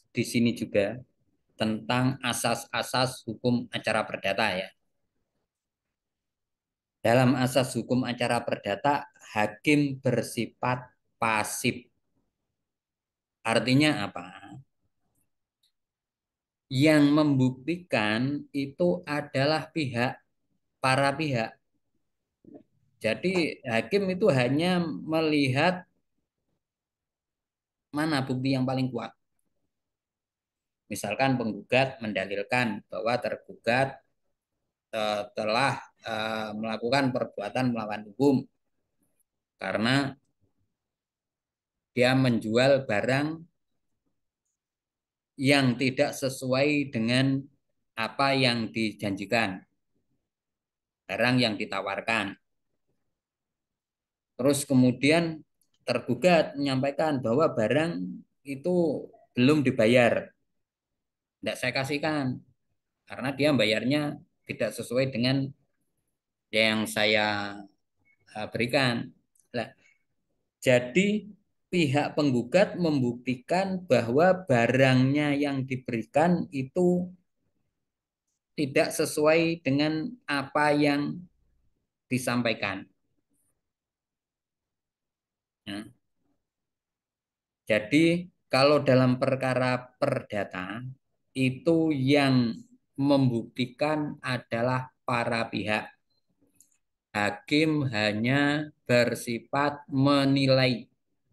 [SPEAKER 1] di sini juga tentang asas-asas hukum acara perdata ya. Dalam asas hukum acara perdata, hakim bersifat pasif. Artinya apa? Yang membuktikan itu adalah pihak para pihak. Jadi hakim itu hanya melihat mana bukti yang paling kuat. Misalkan penggugat mendalilkan bahwa tergugat telah melakukan perbuatan melawan hukum karena dia menjual barang yang tidak sesuai dengan apa yang dijanjikan, barang yang ditawarkan. Terus kemudian tergugat menyampaikan bahwa barang itu belum dibayar, tidak saya kasihkan karena dia bayarnya tidak sesuai dengan yang saya berikan. Nah, jadi pihak penggugat membuktikan bahwa barangnya yang diberikan itu tidak sesuai dengan apa yang disampaikan. Nah, jadi kalau dalam perkara perdata itu yang membuktikan adalah para pihak. Hakim hanya bersifat menilai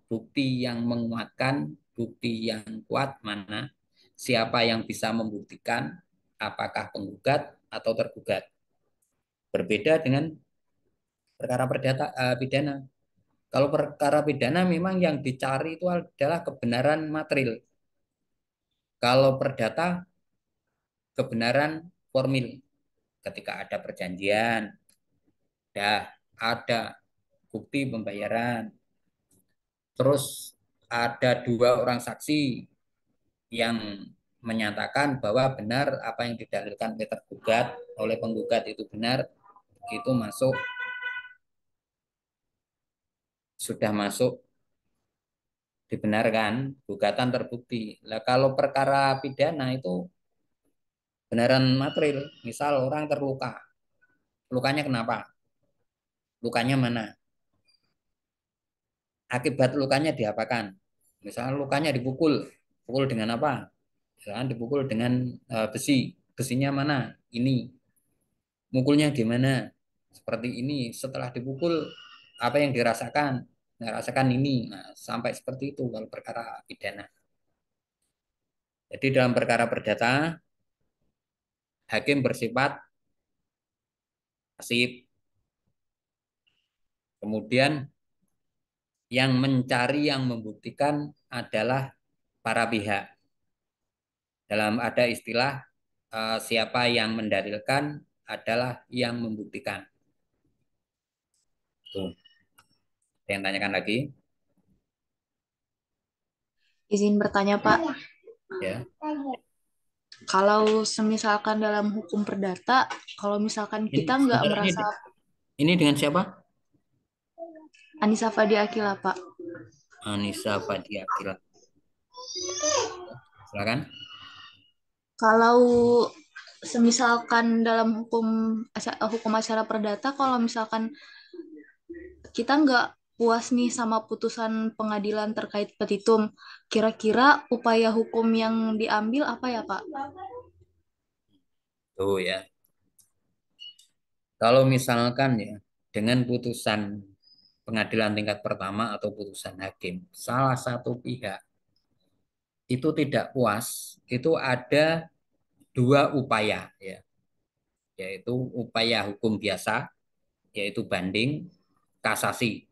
[SPEAKER 1] bukti yang menguatkan, bukti yang kuat mana, siapa yang bisa membuktikan, apakah penggugat atau tergugat. Berbeda dengan perkara perdata pidana. Kalau perkara pidana memang yang dicari itu adalah kebenaran material. Kalau perdata kebenaran formil. Ketika ada perjanjian, ada bukti pembayaran, terus ada dua orang saksi yang menyatakan bahwa benar apa yang didalilkan oleh tergugat oleh penggugat itu benar, itu sudah masuk dibenarkan, gugatan terbukti. Nah, kalau perkara pidana itu benaran material, misal orang terluka, lukanya kenapa? Lukanya mana? Akibat lukanya diapakan? Misalnya lukanya dipukul, pukul dengan apa? Misalnya dipukul dengan besi, besinya mana? Ini, mukulnya gimana? Seperti ini. Setelah dipukul, apa yang dirasakan? Nah, rasakan ini. Nah, sampai seperti itu kalau perkara pidana. Jadi dalam perkara perdata, hakim bersifat pasif. Kemudian yang mencari, yang membuktikan adalah para pihak. Dalam ada istilah siapa yang mendalilkan adalah yang membuktikan. Tuh, yang tanyakan lagi.
[SPEAKER 3] Izin bertanya, Pak.
[SPEAKER 1] Ya.
[SPEAKER 3] Kalau semisalkan dalam hukum perdata, kalau misalkan
[SPEAKER 1] Ini
[SPEAKER 3] kita nggak
[SPEAKER 1] sebentar,
[SPEAKER 3] merasa
[SPEAKER 1] ini dengan siapa?
[SPEAKER 3] Anissa Fadi Akila, Pak.
[SPEAKER 1] Anissa Fadiakila. Silakan.
[SPEAKER 3] Kalau semisalkan dalam hukum acara perdata, kalau misalkan kita nggak puas nih sama putusan pengadilan terkait petitum, kira-kira upaya hukum yang diambil apa ya, Pak?
[SPEAKER 1] Tuh ya. Kalau misalkan ya dengan putusan pengadilan tingkat pertama atau putusan hakim, salah satu pihak itu tidak puas, itu ada dua upaya ya, yaitu upaya hukum biasa, yaitu banding, kasasi.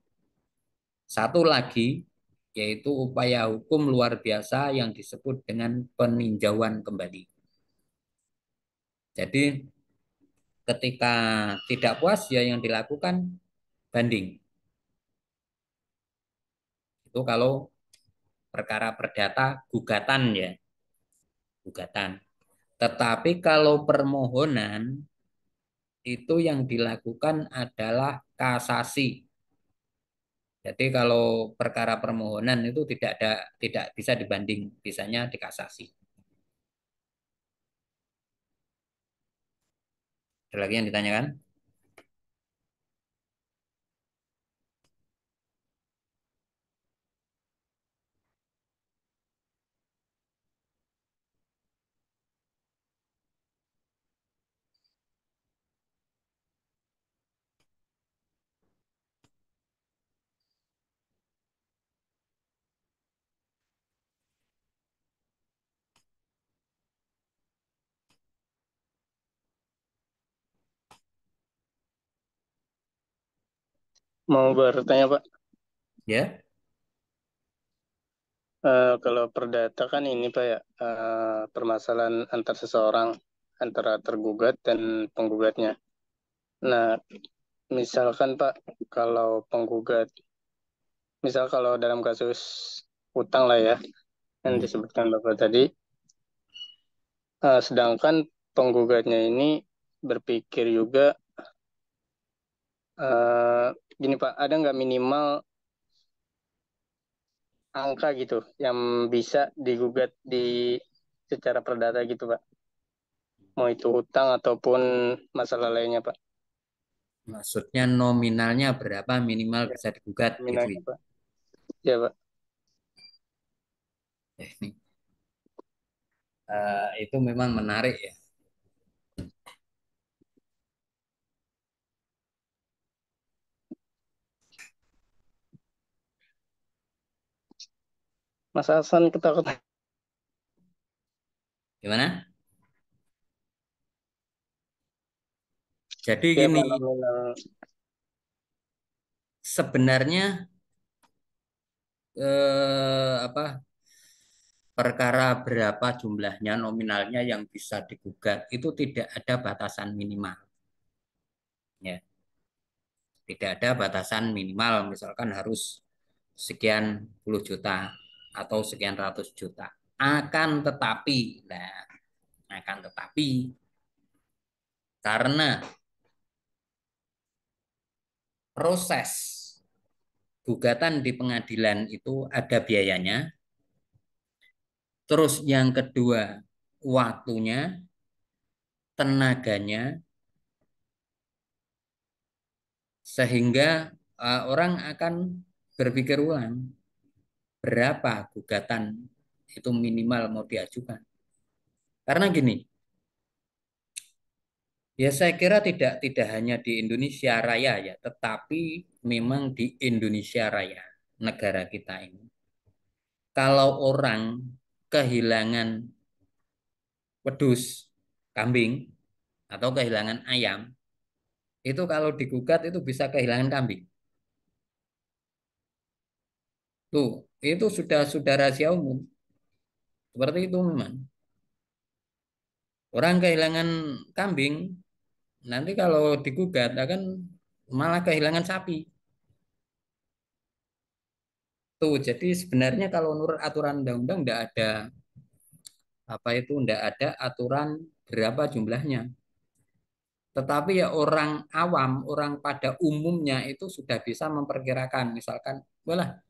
[SPEAKER 1] Satu lagi yaitu upaya hukum luar biasa yang disebut dengan peninjauan kembali. Jadi ketika tidak puas ya yang dilakukan banding. Itu kalau perkara perdata gugatan ya, gugatan. Tetapi kalau permohonan itu yang dilakukan adalah kasasi. Jadi kalau perkara permohonan itu tidak bisa dibanding, bisanya dikasasi. Ada lagi yang ditanyakan?
[SPEAKER 6] Mau bertanya, Pak.
[SPEAKER 1] Ya,
[SPEAKER 6] Kalau perdata kan ini, Pak ya, permasalahan antar seseorang, antara tergugat dan penggugatnya. Nah, misalkan, Pak, kalau penggugat, misal kalau dalam kasus utang lah ya, yang
[SPEAKER 1] hmm.
[SPEAKER 6] disebutkan Bapak tadi, sedangkan penggugatnya ini berpikir juga, eh, gini Pak, ada nggak minimal angka gitu yang bisa digugat di secara perdata gitu Pak? Mau itu utang ataupun masalah lainnya Pak?
[SPEAKER 1] Maksudnya nominalnya berapa minimal
[SPEAKER 6] Ya,
[SPEAKER 1] bisa digugat gitu
[SPEAKER 6] nominalnya
[SPEAKER 1] ya.
[SPEAKER 6] Pak. Ya Pak.
[SPEAKER 1] Ini, itu memang menarik ya.
[SPEAKER 6] Mas Hasan ketakutan.
[SPEAKER 1] Gimana? Jadi
[SPEAKER 6] Ya
[SPEAKER 1] gini,
[SPEAKER 6] Pak, nominal.
[SPEAKER 1] sebenarnya apa perkara berapa jumlahnya nominalnya yang bisa digugat itu tidak ada batasan minimal. Ya, tidak ada batasan minimal. Misalkan harus sekian puluh juta atau sekian ratus juta. Akan tetapi karena proses gugatan di pengadilan itu ada biayanya. Terus yang kedua, waktunya, tenaganya, sehingga orang akan berpikir ulang berapa gugatan itu minimal mau diajukan. Karena gini, ya saya kira tidak hanya di Indonesia Raya ya, tetapi memang di Indonesia Raya, negara kita ini. Kalau orang kehilangan wedus kambing atau kehilangan ayam, itu kalau digugat itu bisa kehilangan kambing. Tuh, itu sudah rahasia umum. Seperti itu memang. Orang kehilangan kambing, nanti kalau digugat akan malah kehilangan sapi. Tuh, jadi sebenarnya kalau menurut aturan undang-undang tidak ada apa itu tidak ada aturan berapa jumlahnya. Tetapi ya orang awam, orang pada umumnya itu sudah bisa memperkirakan. Misalkan, bola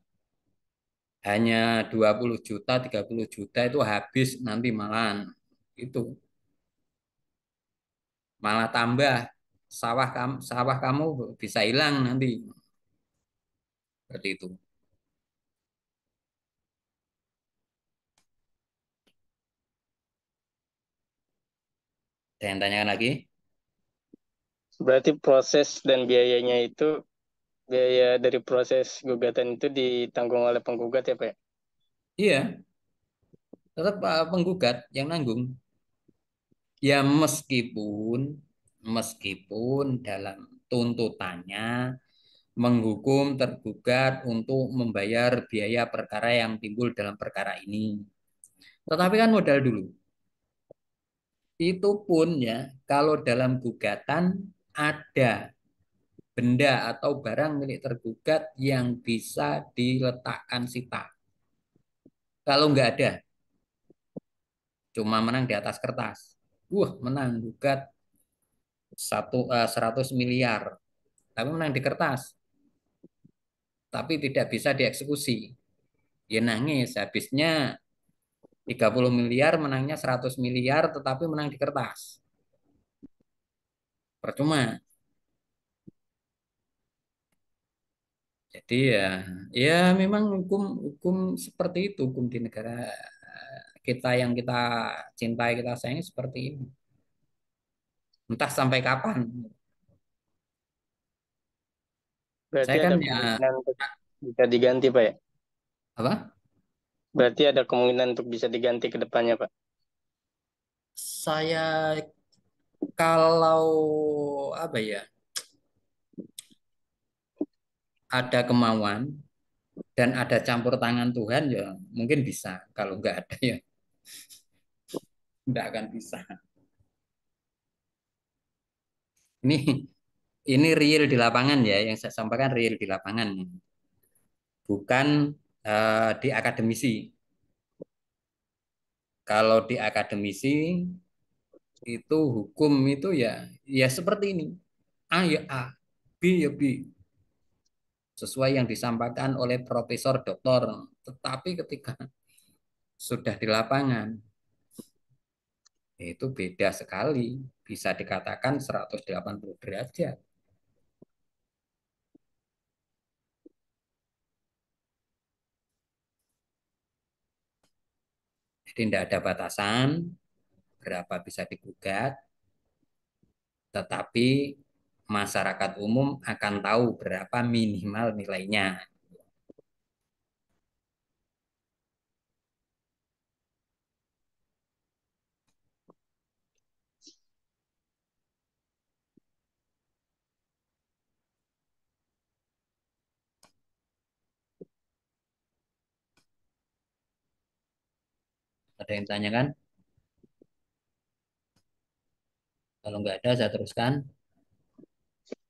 [SPEAKER 1] hanya 20 juta, 30 juta itu habis nanti malahan itu malah tambah sawah kamu bisa hilang nanti seperti itu. Ada yang tanyakan lagi?
[SPEAKER 6] Berarti proses dan biayanya itu, biaya dari proses gugatan itu ditanggung oleh penggugat ya Pak?
[SPEAKER 1] Iya, tetap penggugat yang nanggung. Ya meskipun dalam tuntutannya menghukum tergugat untuk membayar biaya perkara yang timbul dalam perkara ini. Tetapi kan modal dulu. Itu pun ya kalau dalam gugatan ada benda atau barang milik tergugat yang bisa diletakkan sita. Kalau nggak ada, cuma menang di atas kertas. Menang gugat 100 miliar, tapi menang di kertas, tapi tidak bisa dieksekusi. Ya nangis, habisnya 30 miliar, menangnya 100 miliar, tetapi menang di kertas. Percuma. Jadi ya memang hukum hukum seperti itu, hukum di negara kita yang kita cintai, kita sayangi seperti ini. Entah sampai kapan.
[SPEAKER 6] Berarti
[SPEAKER 1] Saya kan
[SPEAKER 6] ada
[SPEAKER 1] ya
[SPEAKER 6] kemungkinan untuk bisa diganti Pak ya?
[SPEAKER 1] apa?
[SPEAKER 6] Berarti ada kemungkinan untuk bisa diganti ke depannya Pak?
[SPEAKER 1] Saya kalau apa ya? ada kemauan dan ada campur tangan Tuhan ya mungkin bisa. Kalau nggak ada ya nggak akan bisa. Ini ini real di lapangan ya, yang saya sampaikan real di lapangan, bukan di akademisi. Kalau di akademisi itu hukum itu ya ya seperti ini. A ya A, B ya B, sesuai yang disampaikan oleh Profesor Doktor. Tetapi ketika sudah di lapangan itu beda sekali, bisa dikatakan 180 derajat. Jadi tidak ada batasan berapa bisa digugat, tetapi masyarakat umum akan tahu berapa minimal nilainya. Ada yang tanyakan? Kalau nggak ada, saya teruskan.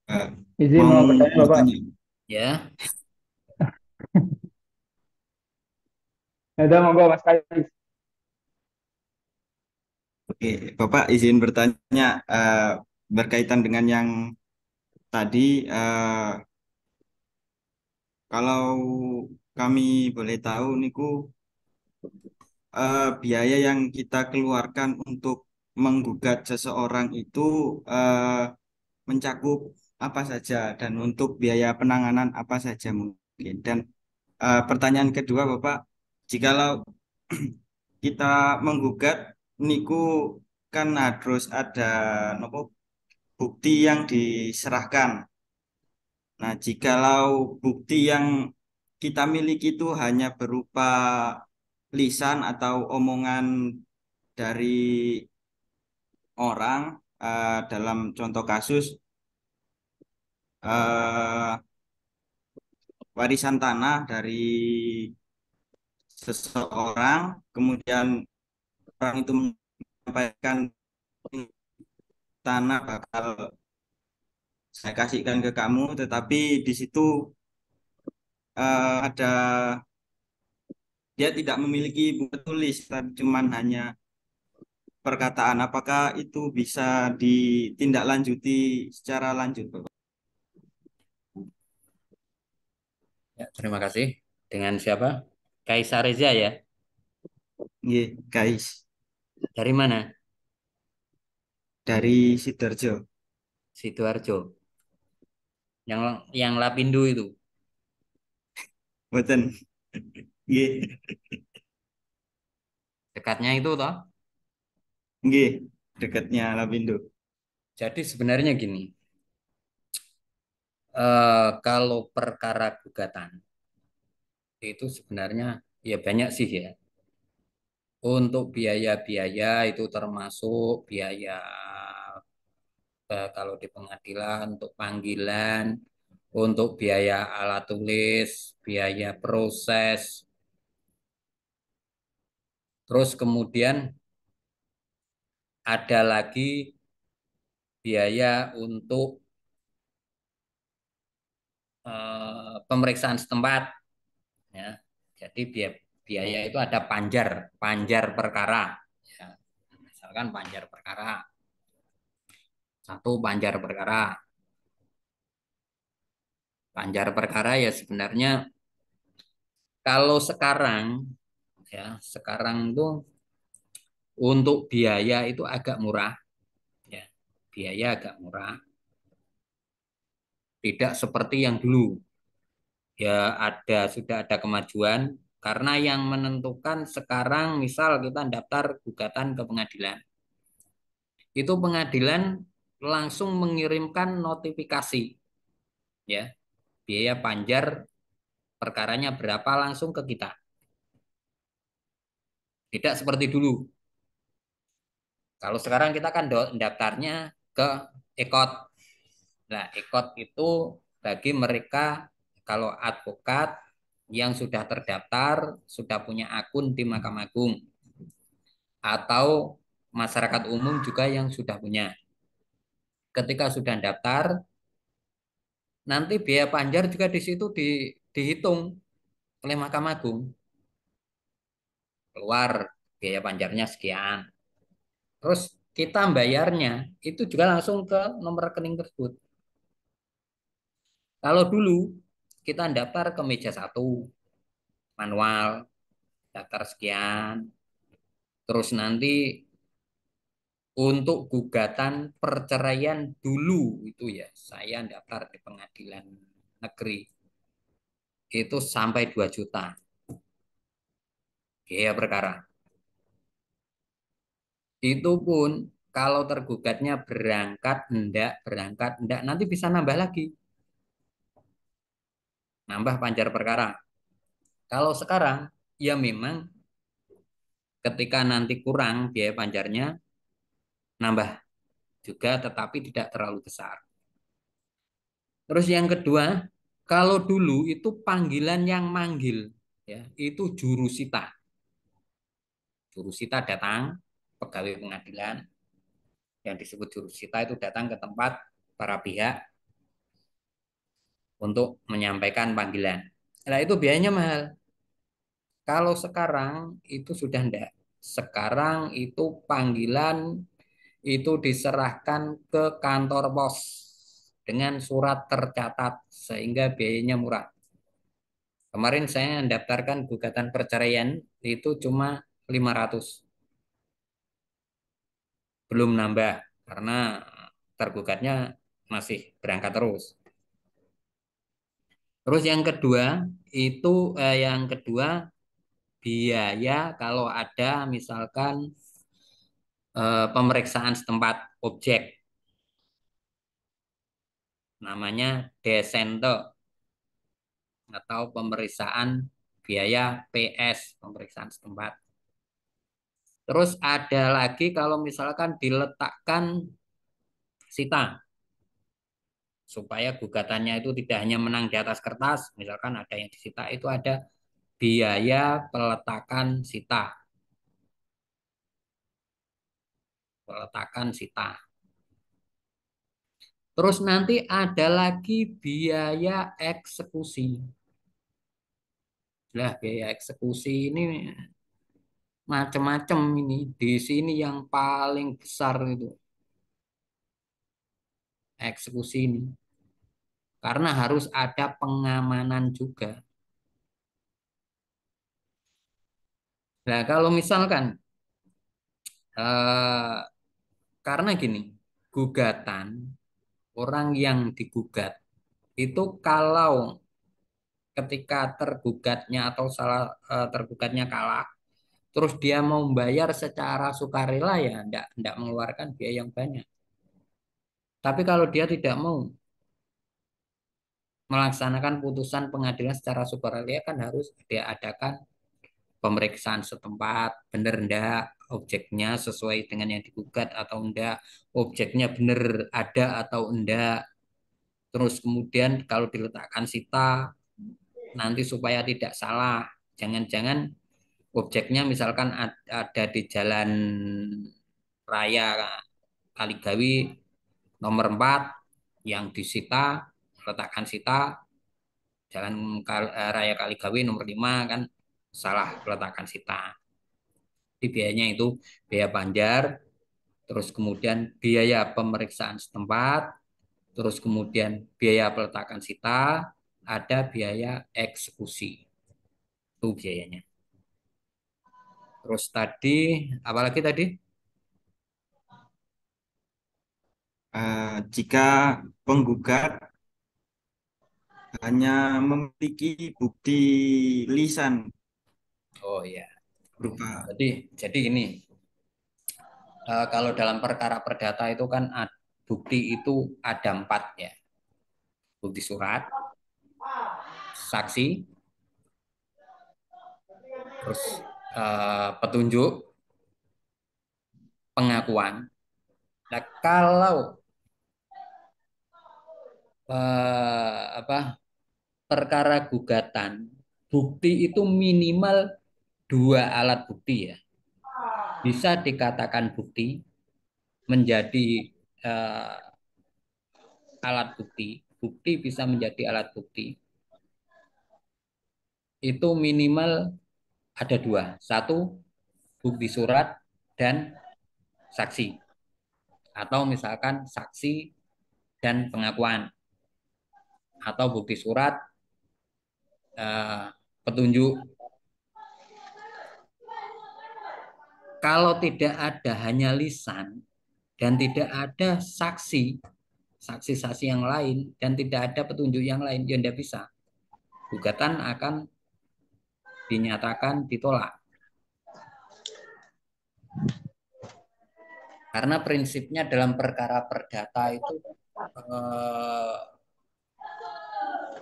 [SPEAKER 7] Eh,
[SPEAKER 2] Izin
[SPEAKER 7] mau
[SPEAKER 2] mau bertanya Bapak.
[SPEAKER 7] bertanya.
[SPEAKER 1] Ya,
[SPEAKER 2] Ada monggo Mas Kais.
[SPEAKER 7] Oke, Bapak izin bertanya berkaitan dengan yang tadi. Kalau kami boleh tahu niku biaya yang kita keluarkan untuk menggugat seseorang itu eh, mencakup apa saja dan untuk biaya penanganan apa saja mungkin. Dan pertanyaan kedua Bapak, jikalau kita menggugat niku kan harus ada nopo bukti yang diserahkan. Nah, jikalau bukti yang kita miliki itu hanya berupa lisan atau omongan dari orang, dalam contoh kasus eh, warisan tanah dari seseorang, kemudian orang itu menyampaikan tanah bakal saya kasihkan ke kamu, tetapi di situ ada dia tidak memiliki bukti tulis, tapi cuman hanya perkataan. Apakah itu bisa ditindaklanjuti secara lanjut, Bapak?
[SPEAKER 1] ya, terima kasih. Dengan siapa? Kaisar Reza ya.
[SPEAKER 7] Nggih, guys,
[SPEAKER 1] Dari mana?
[SPEAKER 7] dari Sidoarjo.
[SPEAKER 1] Sidoarjo. Yang Lapindo itu.
[SPEAKER 7] Boten. Nggih,
[SPEAKER 1] Dekatnya itu toh.
[SPEAKER 7] nggih, dekatnya Lapindo.
[SPEAKER 1] Jadi sebenarnya gini, kalau perkara gugatan itu sebenarnya ya banyak sih ya. Untuk biaya-biaya itu termasuk biaya kalau di pengadilan untuk panggilan, untuk biaya alat tulis, biaya proses, terus kemudian ada lagi biaya untuk pemeriksaan setempat, ya. Jadi biaya itu ada panjar perkara, ya. Misalkan panjar perkara, satu panjar perkara ya sebenarnya kalau sekarang ya sekarang tuh untuk biaya itu agak murah, ya. Biaya agak murah, tidak seperti yang dulu. Ya sudah ada kemajuan karena yang menentukan sekarang misal kita daftar gugatan ke pengadilan. Itu pengadilan langsung mengirimkan notifikasi, ya. Biaya panjar perkaranya berapa langsung ke kita. Tidak seperti dulu. Kalau sekarang kita kan daftarnya ke EKOT. Nah, EKOT itu bagi mereka kalau advokat yang sudah terdaftar, sudah punya akun di Mahkamah Agung, atau masyarakat umum juga yang sudah punya. Ketika sudah daftar, nanti biaya panjar juga di situ dihitung oleh Mahkamah Agung. Keluar biaya panjarnya sekian. Terus kita bayarnya itu juga langsung ke nomor rekening tersebut. Kalau dulu kita daftar ke meja satu, manual, daftar sekian. Terus nanti untuk gugatan perceraian dulu itu ya, saya daftar di pengadilan negeri itu sampai 2 juta biaya perkara. Itu pun kalau tergugatnya berangkat enggak, nanti bisa nambah lagi, nambah panjar perkara. Kalau sekarang, ya memang ketika nanti kurang biaya panjarnya, nambah juga tetapi tidak terlalu besar. Terus yang kedua, kalau dulu itu panggilan yang manggil, ya, itu jurusita. Jurusita datang, pegawai pengadilan yang disebut jurusita itu datang ke tempat para pihak untuk menyampaikan panggilan. Nah, itu biayanya mahal. Kalau sekarang itu sudah enggak. Sekarang itu panggilan itu diserahkan ke kantor pos dengan surat tercatat sehingga biayanya murah. Kemarin saya mendaftarkan gugatan perceraian itu cuma 500. Belum nambah karena tergugatnya masih berangkat terus. Terus yang kedua biaya kalau ada misalkan pemeriksaan setempat objek namanya desente atau pemeriksaan biaya PS, pemeriksaan setempat. Terus ada lagi kalau misalkan diletakkan sita supaya gugatannya itu tidak hanya menang di atas kertas, misalkan ada yang disita itu ada biaya peletakan sita, peletakan sita. Terus nanti ada lagi biaya eksekusi. Lah biaya eksekusi ini macam-macam ini. Di sini yang paling besar itu eksekusi ini. Karena harus ada pengamanan juga. Nah, kalau misalkan eh, karena gini, gugatan orang yang digugat itu kalau ketika tergugatnya atau tergugatnya kalah, terus dia mau membayar secara sukarela ya enggak mengeluarkan biaya yang banyak. Tapi kalau dia tidak mau melaksanakan putusan pengadilan secara sukarela kan harus dia adakan pemeriksaan setempat, benar enggak objeknya sesuai dengan yang digugat atau enggak, objeknya benar ada atau enggak. Terus kemudian kalau diletakkan sita nanti supaya tidak salah, jangan-jangan objeknya misalkan ada di jalan raya Kaligawi nomor 4 yang disita, letakkan sita jalan raya Kaligawi nomor 5 kan salah letakkan sita. Jadi biayanya itu biaya panjar, terus kemudian biaya pemeriksaan setempat, terus kemudian biaya peletakan sita, ada biaya eksekusi. Itu biayanya. Terus tadi, apalagi tadi?
[SPEAKER 7] Jika penggugat hanya memiliki bukti lisan
[SPEAKER 1] Oh ya,
[SPEAKER 7] berupa
[SPEAKER 1] jadi ini kalau dalam perkara perdata itu kan bukti itu ada 4 ya, bukti surat, saksi, terus petunjuk, pengakuan. Nah, kalau apa perkara gugatan, bukti itu minimal dua alat bukti ya. Bisa dikatakan bukti menjadi eh, alat bukti. Bukti bisa menjadi alat bukti. Itu minimal ada dua. Satu, bukti surat dan saksi. Atau misalkan saksi dan pengakuan. Atau bukti surat, petunjuk. Kalau tidak ada hanya lisan dan tidak ada saksi-saksi yang lain dan tidak ada petunjuk yang lain, ya tidak bisa. Gugatan akan dinyatakan ditolak. Karena prinsipnya dalam perkara perdata itu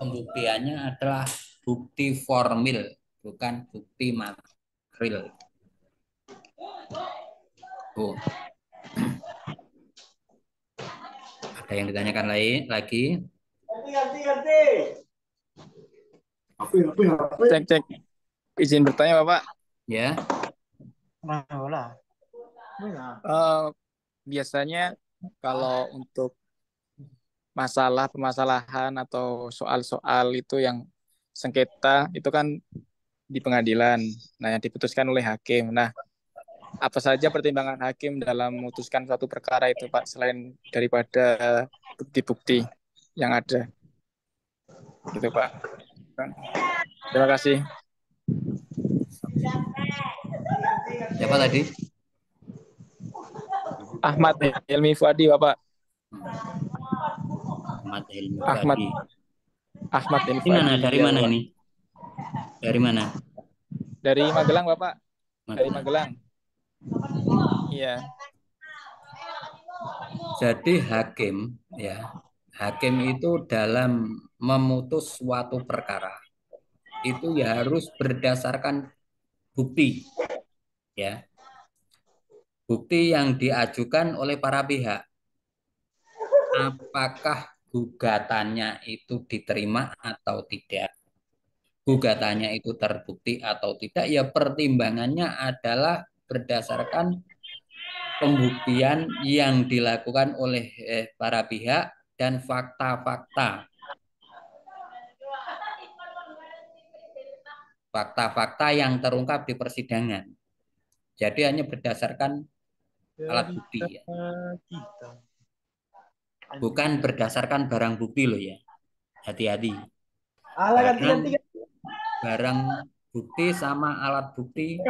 [SPEAKER 1] pembuktiannya adalah bukti formil, bukan bukti material. Oh. Ada yang ditanyakan lagi?
[SPEAKER 2] Cek. Izin bertanya, Bapak.
[SPEAKER 1] Ya.
[SPEAKER 2] Biasanya kalau untuk permasalahan atau soal-soal itu yang sengketa itu kan di pengadilan. Nah, yang diputuskan oleh hakim. Nah, apa saja pertimbangan hakim dalam memutuskan suatu perkara itu, Pak, selain daripada bukti-bukti yang ada? Gitu, Pak. Terima kasih.
[SPEAKER 1] Siapa tadi?
[SPEAKER 2] Ahmad Helmi Fuadi, Bapak.
[SPEAKER 1] Ahmad Helmi Fuadi.
[SPEAKER 2] Ahmad Helmi
[SPEAKER 1] Fuadi. Mana? Dari
[SPEAKER 2] ya,
[SPEAKER 1] mana
[SPEAKER 2] Bapak.
[SPEAKER 1] ini? Dari mana?
[SPEAKER 2] Dari Magelang, Bapak. Dari Magelang. Iya.
[SPEAKER 1] Jadi hakim itu dalam memutus suatu perkara itu ya harus berdasarkan bukti, ya, bukti yang diajukan oleh para pihak. Apakah gugatannya itu diterima atau tidak? Gugatannya itu terbukti atau tidak? Ya pertimbangannya adalah berdasarkan pembuktian yang dilakukan oleh para pihak dan fakta-fakta yang terungkap di persidangan. Jadi hanya berdasarkan alat bukti, ya. Bukan berdasarkan barang bukti loh ya. Hati-hati. Barang bukti sama alat bukti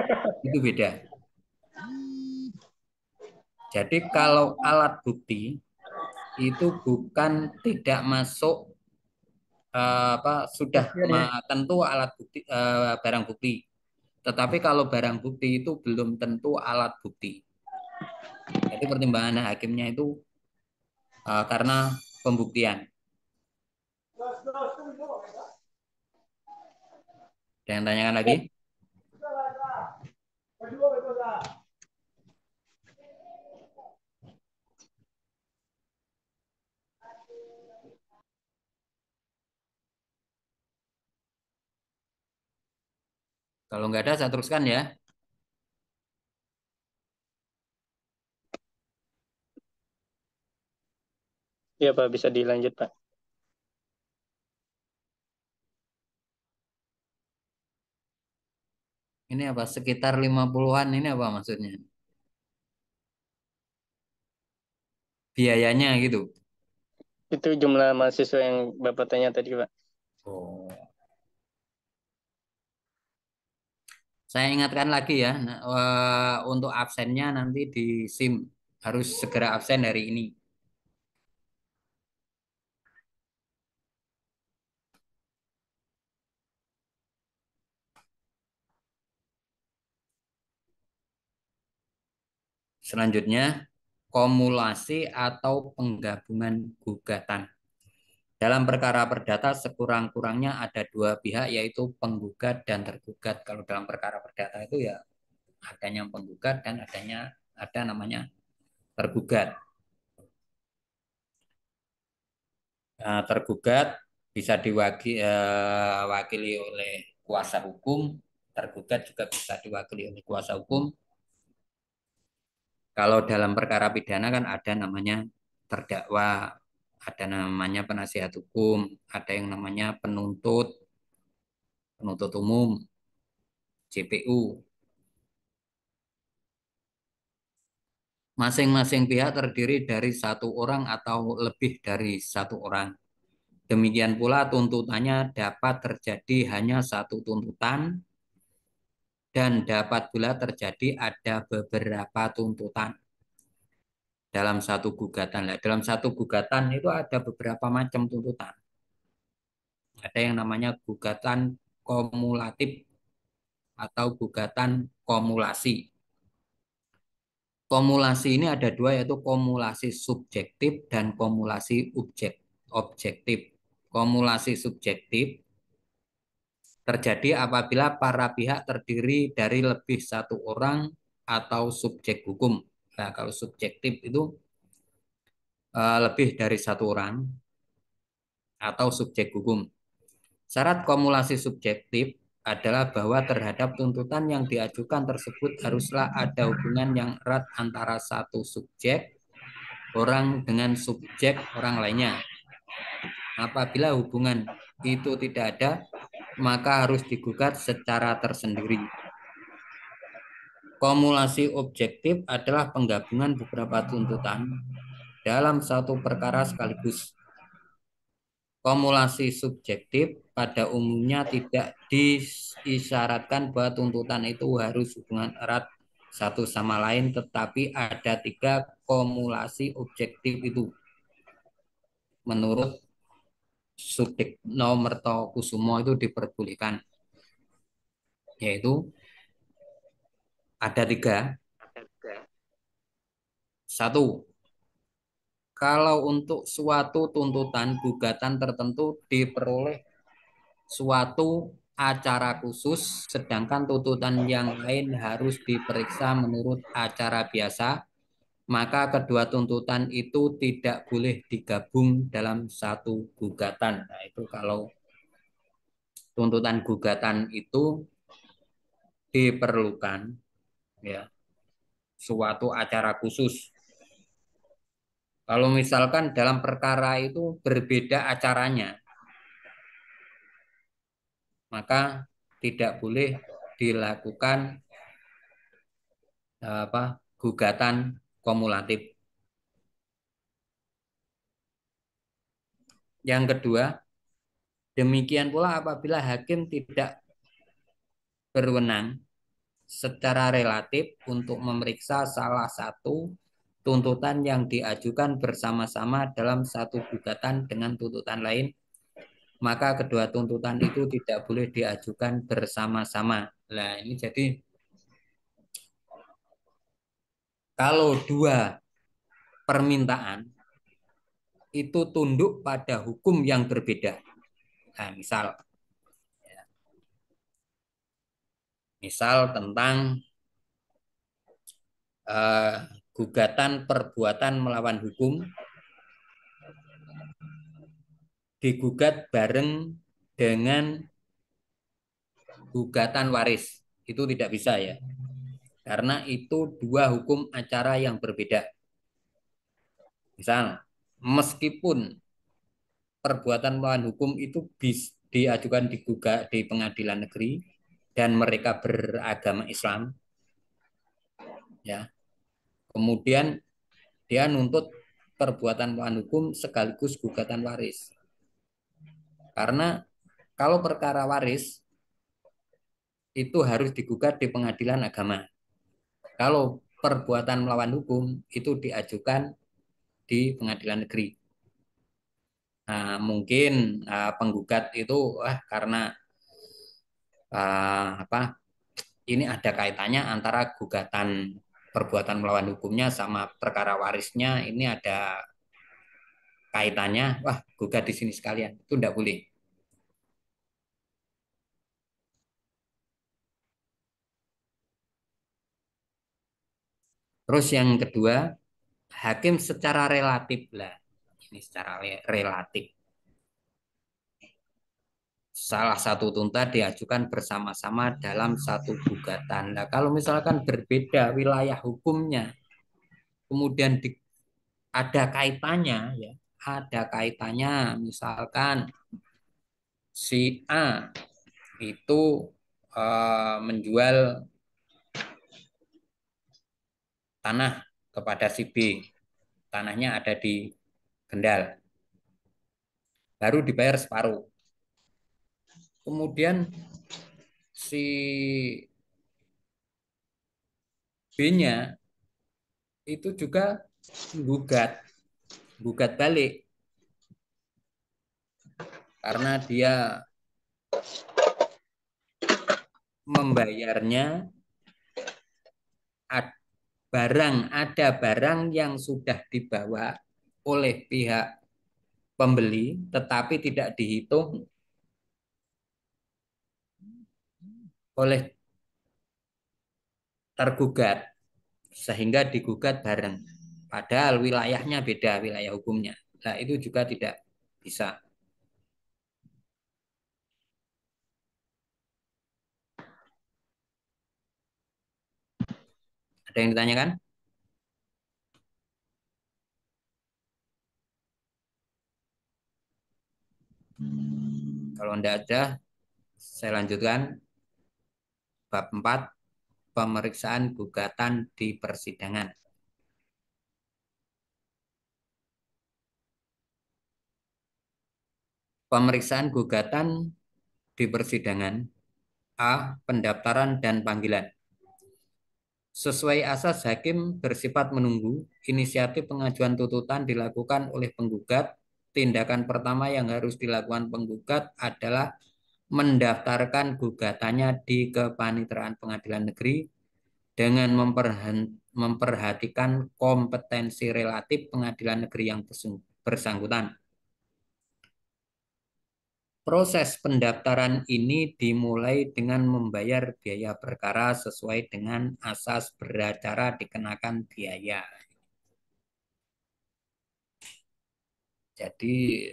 [SPEAKER 1] itu beda. Jadi kalau alat bukti itu bukan tidak masuk sudah tentu alat bukti barang bukti. Tetapi kalau barang bukti itu belum tentu alat bukti. Jadi pertimbangan hakimnya itu karena pembuktian. Ada yang tanyakan lagi? Kalau nggak ada, saya teruskan ya.
[SPEAKER 6] Iya Pak, bisa dilanjut Pak.
[SPEAKER 1] Ini apa? Sekitar 50-an ini apa maksudnya? Biayanya gitu.
[SPEAKER 6] Itu jumlah mahasiswa yang Bapak tanya tadi Pak.
[SPEAKER 1] Oh. Saya ingatkan lagi ya, untuk absennya nanti di SIM harus segera absen hari ini. Selanjutnya, kumulasi atau penggabungan gugatan. Dalam perkara perdata sekurang-kurangnya ada dua pihak yaitu penggugat dan tergugat. Kalau dalam perkara perdata itu ya adanya penggugat dan ada namanya tergugat. Nah, tergugat bisa diwakili oleh kuasa hukum, tergugat juga bisa diwakili oleh kuasa hukum. Kalau dalam perkara pidana kan ada namanya terdakwa, ada namanya penasihat hukum, ada yang namanya penuntut, penuntut umum, JPU. Masing-masing pihak terdiri dari satu orang atau lebih dari satu orang. Demikian pula tuntutannya dapat terjadi hanya satu tuntutan dan dapat pula terjadi ada beberapa tuntutan dalam satu gugatan. Nah, dalam satu gugatan itu ada beberapa macam tuntutan. Ada yang namanya gugatan kumulatif atau gugatan kumulasi. Kumulasi ini ada dua, yaitu kumulasi subjektif dan kumulasi objektif. Kumulasi subjektif terjadi apabila para pihak terdiri dari lebih satu orang atau subjek hukum. Nah, kalau subjektif itu lebih dari satu orang atau subjek hukum. Syarat kumulasi subjektif adalah bahwa terhadap tuntutan yang diajukan tersebut haruslah ada hubungan yang erat antara satu subjek orang dengan subjek orang lainnya. Apabila hubungan itu tidak ada, maka harus digugat secara tersendiri. Kumulasi objektif adalah penggabungan beberapa tuntutan dalam satu perkara sekaligus. Kumulasi subjektif pada umumnya tidak diisyaratkan bahwa tuntutan itu harus hubungan erat satu sama lain, tetapi ada tiga kumulasi objektif itu. Menurut Sudikno Mertokusumo itu diperbolehkan, yaitu ada tiga. Satu, kalau untuk suatu tuntutan gugatan tertentu diperoleh suatu acara khusus, sedangkan tuntutan yang lain harus diperiksa menurut acara biasa, maka kedua tuntutan itu tidak boleh digabung dalam satu gugatan. Nah, itu kalau tuntutan gugatan itu diperlukan ya suatu acara khusus. Kalau misalkan dalam perkara itu berbeda acaranya, maka tidak boleh dilakukan gugatan kumulatif. Yang kedua, demikian pula apabila hakim tidak berwenang secara relatif untuk memeriksa salah satu tuntutan yang diajukan bersama-sama dalam satu gugatan dengan tuntutan lain, maka kedua tuntutan itu tidak boleh diajukan bersama-sama. Nah, ini jadi kalau dua permintaan itu tunduk pada hukum yang berbeda. Nah, misal tentang gugatan perbuatan melawan hukum digugat bareng dengan gugatan waris, itu tidak bisa ya, karena itu dua hukum acara yang berbeda. Misal, meskipun perbuatan melawan hukum itu diajukan di pengadilan negeri dan mereka beragama Islam, ya, kemudian dia nuntut perbuatan melawan hukum sekaligus gugatan waris, karena kalau perkara waris itu harus digugat di pengadilan agama. Kalau perbuatan melawan hukum itu diajukan di pengadilan negeri. Nah, mungkin penggugat itu karena ini ada kaitannya antara gugatan perbuatan melawan hukumnya sama perkara warisnya, ini ada kaitannya, gugat di sini sekalian. Itu tidak boleh. Terus yang kedua, hakim secara relatif lah. Ini secara relatif. salah satu tuntutan diajukan bersama-sama dalam satu gugatan. Nah, kalau misalkan berbeda wilayah hukumnya, kemudian ada kaitannya, ya, ada kaitannya, misalkan si A itu menjual tanah kepada si B, tanahnya ada di Kendal, baru dibayar separuh. Kemudian si B-nya itu juga gugat balik karena dia membayarnya ada barang yang sudah dibawa oleh pihak pembeli tetapi tidak dihitung oleh tergugat sehingga digugat bareng. Padahal wilayahnya beda, wilayah hukumnya. Nah, itu juga tidak bisa. Ada yang ditanyakan? Kalau tidak ada, saya lanjutkan. Bab 4, pemeriksaan gugatan di persidangan. Pemeriksaan gugatan di persidangan. A. Pendaftaran dan panggilan. Sesuai asas hakim bersifat menunggu, inisiatif pengajuan tuntutan dilakukan oleh penggugat. Tindakan pertama yang harus dilakukan penggugat adalah mendaftarkan gugatannya di Kepaniteraan Pengadilan Negeri dengan memperhatikan kompetensi relatif pengadilan negeri yang bersangkutan. Proses pendaftaran ini dimulai dengan membayar biaya perkara sesuai dengan asas beracara dikenakan biaya. Jadi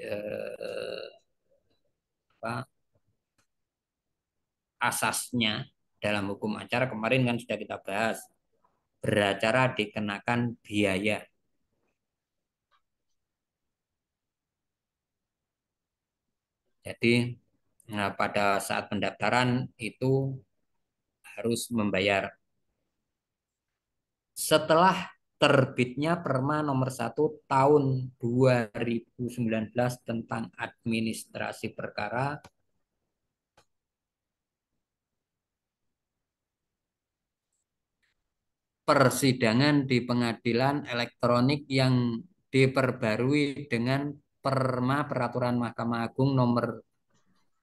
[SPEAKER 1] asasnya dalam hukum acara kemarin kan sudah kita bahas, beracara dikenakan biaya. Jadi pada saat pendaftaran itu harus membayar. Setelah terbitnya Perma nomor 1 tahun 2019 tentang administrasi perkara, persidangan di pengadilan elektronik yang diperbarui dengan Perma Peraturan Mahkamah Agung nomor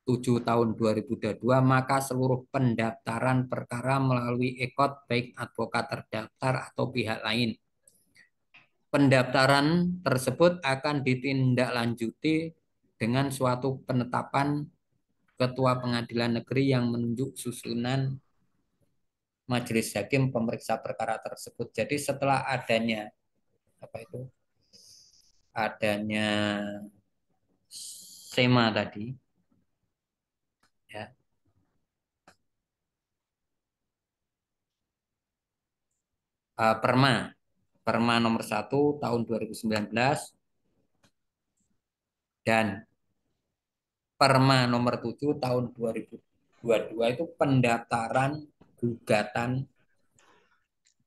[SPEAKER 1] 7 tahun 2022, maka seluruh pendaftaran perkara melalui EKOT baik advokat terdaftar atau pihak lain. Pendaftaran tersebut akan ditindaklanjuti dengan suatu penetapan Ketua Pengadilan Negeri yang menunjuk susunan majelis hakim pemeriksa perkara tersebut. Jadi setelah adanya SEMA tadi, ya, Perma nomor 1 tahun 2019 dan Perma nomor 7 tahun 2022 itu pendaftaran gugatan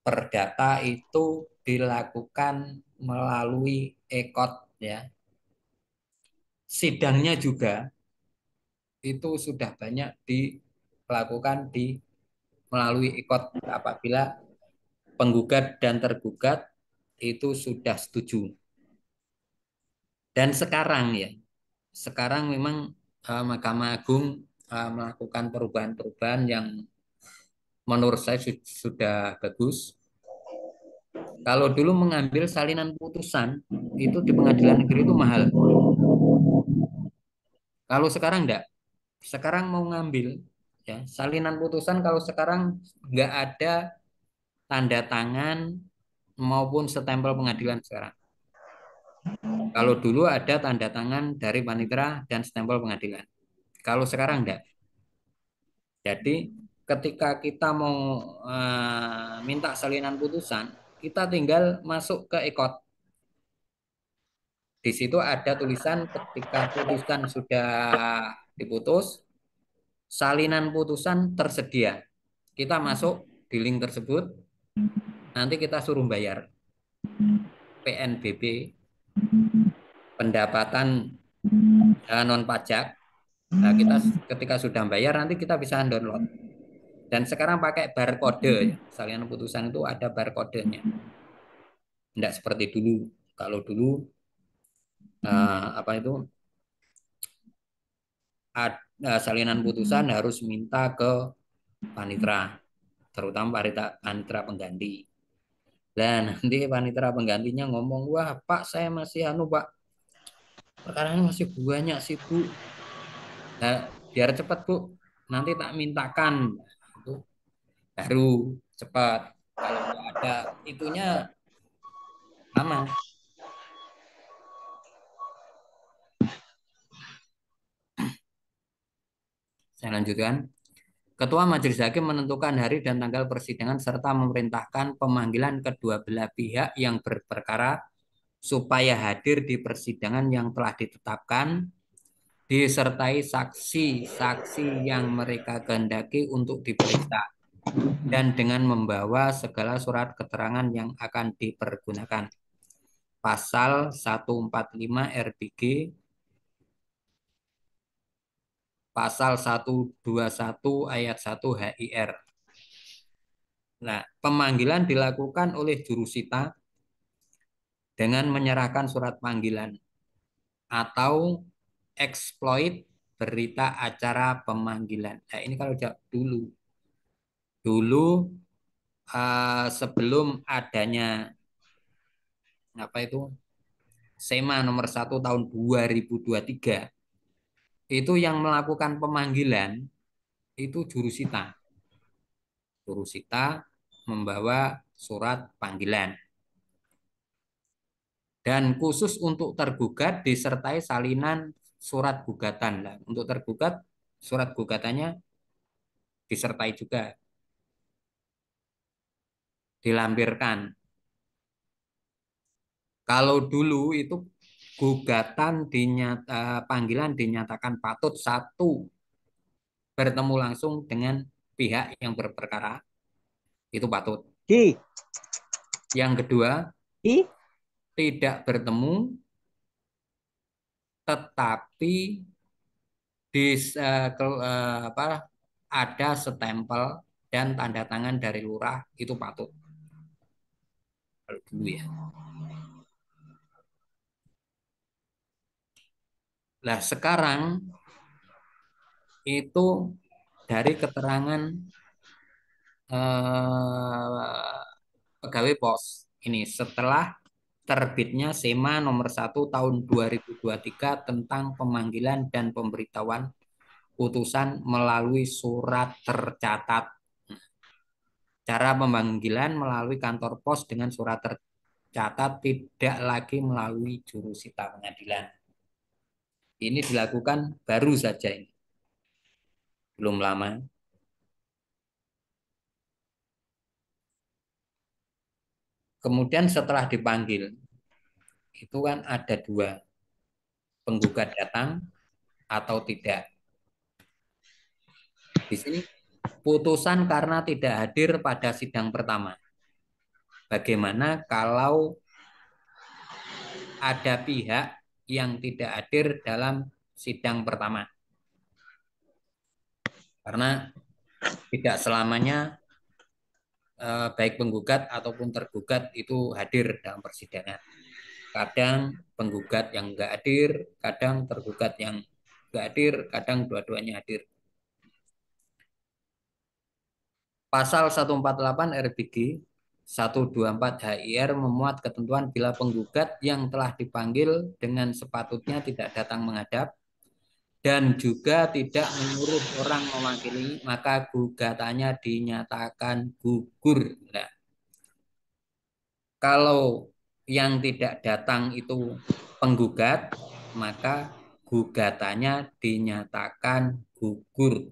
[SPEAKER 1] perdata itu dilakukan melalui EKOT, ya. Sidangnya juga itu sudah banyak dilakukan melalui EKOT apabila penggugat dan tergugat itu sudah setuju. Dan sekarang memang Mahkamah Agung melakukan perubahan-perubahan yang menurut saya sudah bagus. Kalau dulu mengambil salinan putusan itu di pengadilan negeri itu mahal. Kalau sekarang enggak. Sekarang mau ngambil, ya, salinan putusan kalau sekarang enggak ada tanda tangan maupun stempel pengadilan sekarang. Kalau dulu ada tanda tangan dari panitera dan stempel pengadilan. Kalau sekarang enggak. Jadi ketika kita mau minta salinan putusan, kita tinggal masuk ke ekot. Di situ ada tulisan ketika putusan sudah diputus, salinan putusan tersedia. Kita masuk di link tersebut, nanti kita suruh bayar PNBP, pendapatan non pajak. Nah, kita ketika sudah bayar nanti kita bisa download. Dan sekarang pakai barcode ya. Salinan putusan itu ada barcode-nya. Tidak seperti dulu. Kalau dulu apa itu salinan putusan harus minta ke panitera, terutama panitera pengganti. Dan nanti panitera penggantinya ngomong, wah Pak saya masih Pak, perkaranya masih banyak sih Bu. Nah, biar cepat Bu, nanti tak mintakan. Itu baru cepat. Kalau nggak ada itunya lama. Saya lanjutkan. Ketua Majelis Hakim menentukan hari dan tanggal persidangan serta memerintahkan pemanggilan kedua belah pihak yang berperkara supaya hadir di persidangan yang telah ditetapkan, disertai saksi-saksi yang mereka kehendaki untuk diperiksa, dan dengan membawa segala surat keterangan yang akan dipergunakan. Pasal 145 RBG, Pasal 121 ayat 1 HIR. Nah, pemanggilan dilakukan oleh jurusita dengan menyerahkan surat panggilan atau eksploit berita acara pemanggilan. Nah, ini kalau dulu. Dulu sebelum adanya apa itu SEMA nomor 1 tahun 2023, itu yang melakukan pemanggilan itu jurusita. Jurusita membawa surat panggilan. Dan khusus untuk tergugat disertai salinan surat gugatan. Nah, untuk tergugat surat gugatannya disertai juga, dilampirkan. Kalau dulu itu gugatan panggilan dinyatakan patut, satu, bertemu langsung dengan pihak yang berperkara, itu patut. Yang kedua, tidak bertemu tetapi ada stempel dan tanda tangan dari lurah, itu patut. Kalau dulu ya. Nah, sekarang itu dari keterangan pegawai pos ini setelah terbitnya SEMA nomor 1 tahun 2023 tentang pemanggilan dan pemberitahuan putusan melalui surat tercatat. Cara pemanggilan melalui kantor pos dengan surat tercatat, tidak lagi melalui jurusita pengadilan. Ini dilakukan baru saja ini. Belum lama. Kemudian setelah dipanggil, itu kan ada dua, penggugat datang atau tidak. Di sini putusan karena tidak hadir pada sidang pertama. Bagaimana kalau ada pihak yang tidak hadir dalam sidang pertama? Karena tidak selamanya baik penggugat ataupun tergugat itu hadir dalam persidangan. Kadang penggugat yang enggak hadir, kadang tergugat yang enggak hadir, kadang dua-duanya hadir. Pasal 148 RBG 124 HIR memuat ketentuan bila penggugat yang telah dipanggil dengan sepatutnya tidak datang menghadap dan juga tidak menyuruh orang mewakili, maka gugatannya dinyatakan gugur. Nah, kalau yang tidak datang itu penggugat, maka gugatannya dinyatakan gugur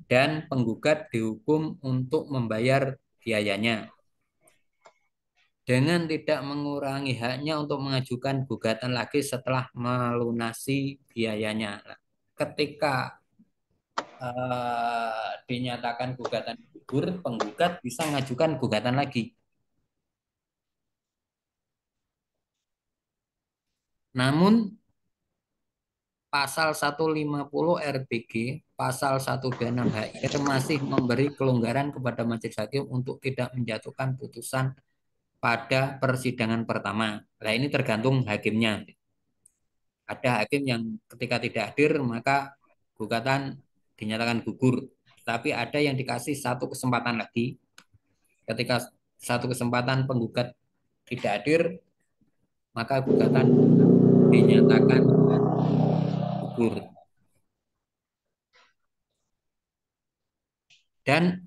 [SPEAKER 1] dan penggugat dihukum untuk membayar biayanya dengan tidak mengurangi haknya untuk mengajukan gugatan lagi setelah melunasi biayanya. Nah, ketika dinyatakan gugatan gugur, penggugat bisa mengajukan gugatan lagi. Namun Pasal 150 RBG, Pasal 126 HIR masih memberi kelonggaran kepada majelis hakim untuk tidak menjatuhkan putusan pada persidangan pertama. Nah, ini tergantung hakimnya. Ada hakim yang ketika tidak hadir maka gugatan dinyatakan gugur. Tapi ada yang dikasih satu kesempatan lagi. Ketika satu kesempatan penggugat tidak hadir, maka gugatan dinyatakan gugur. Dan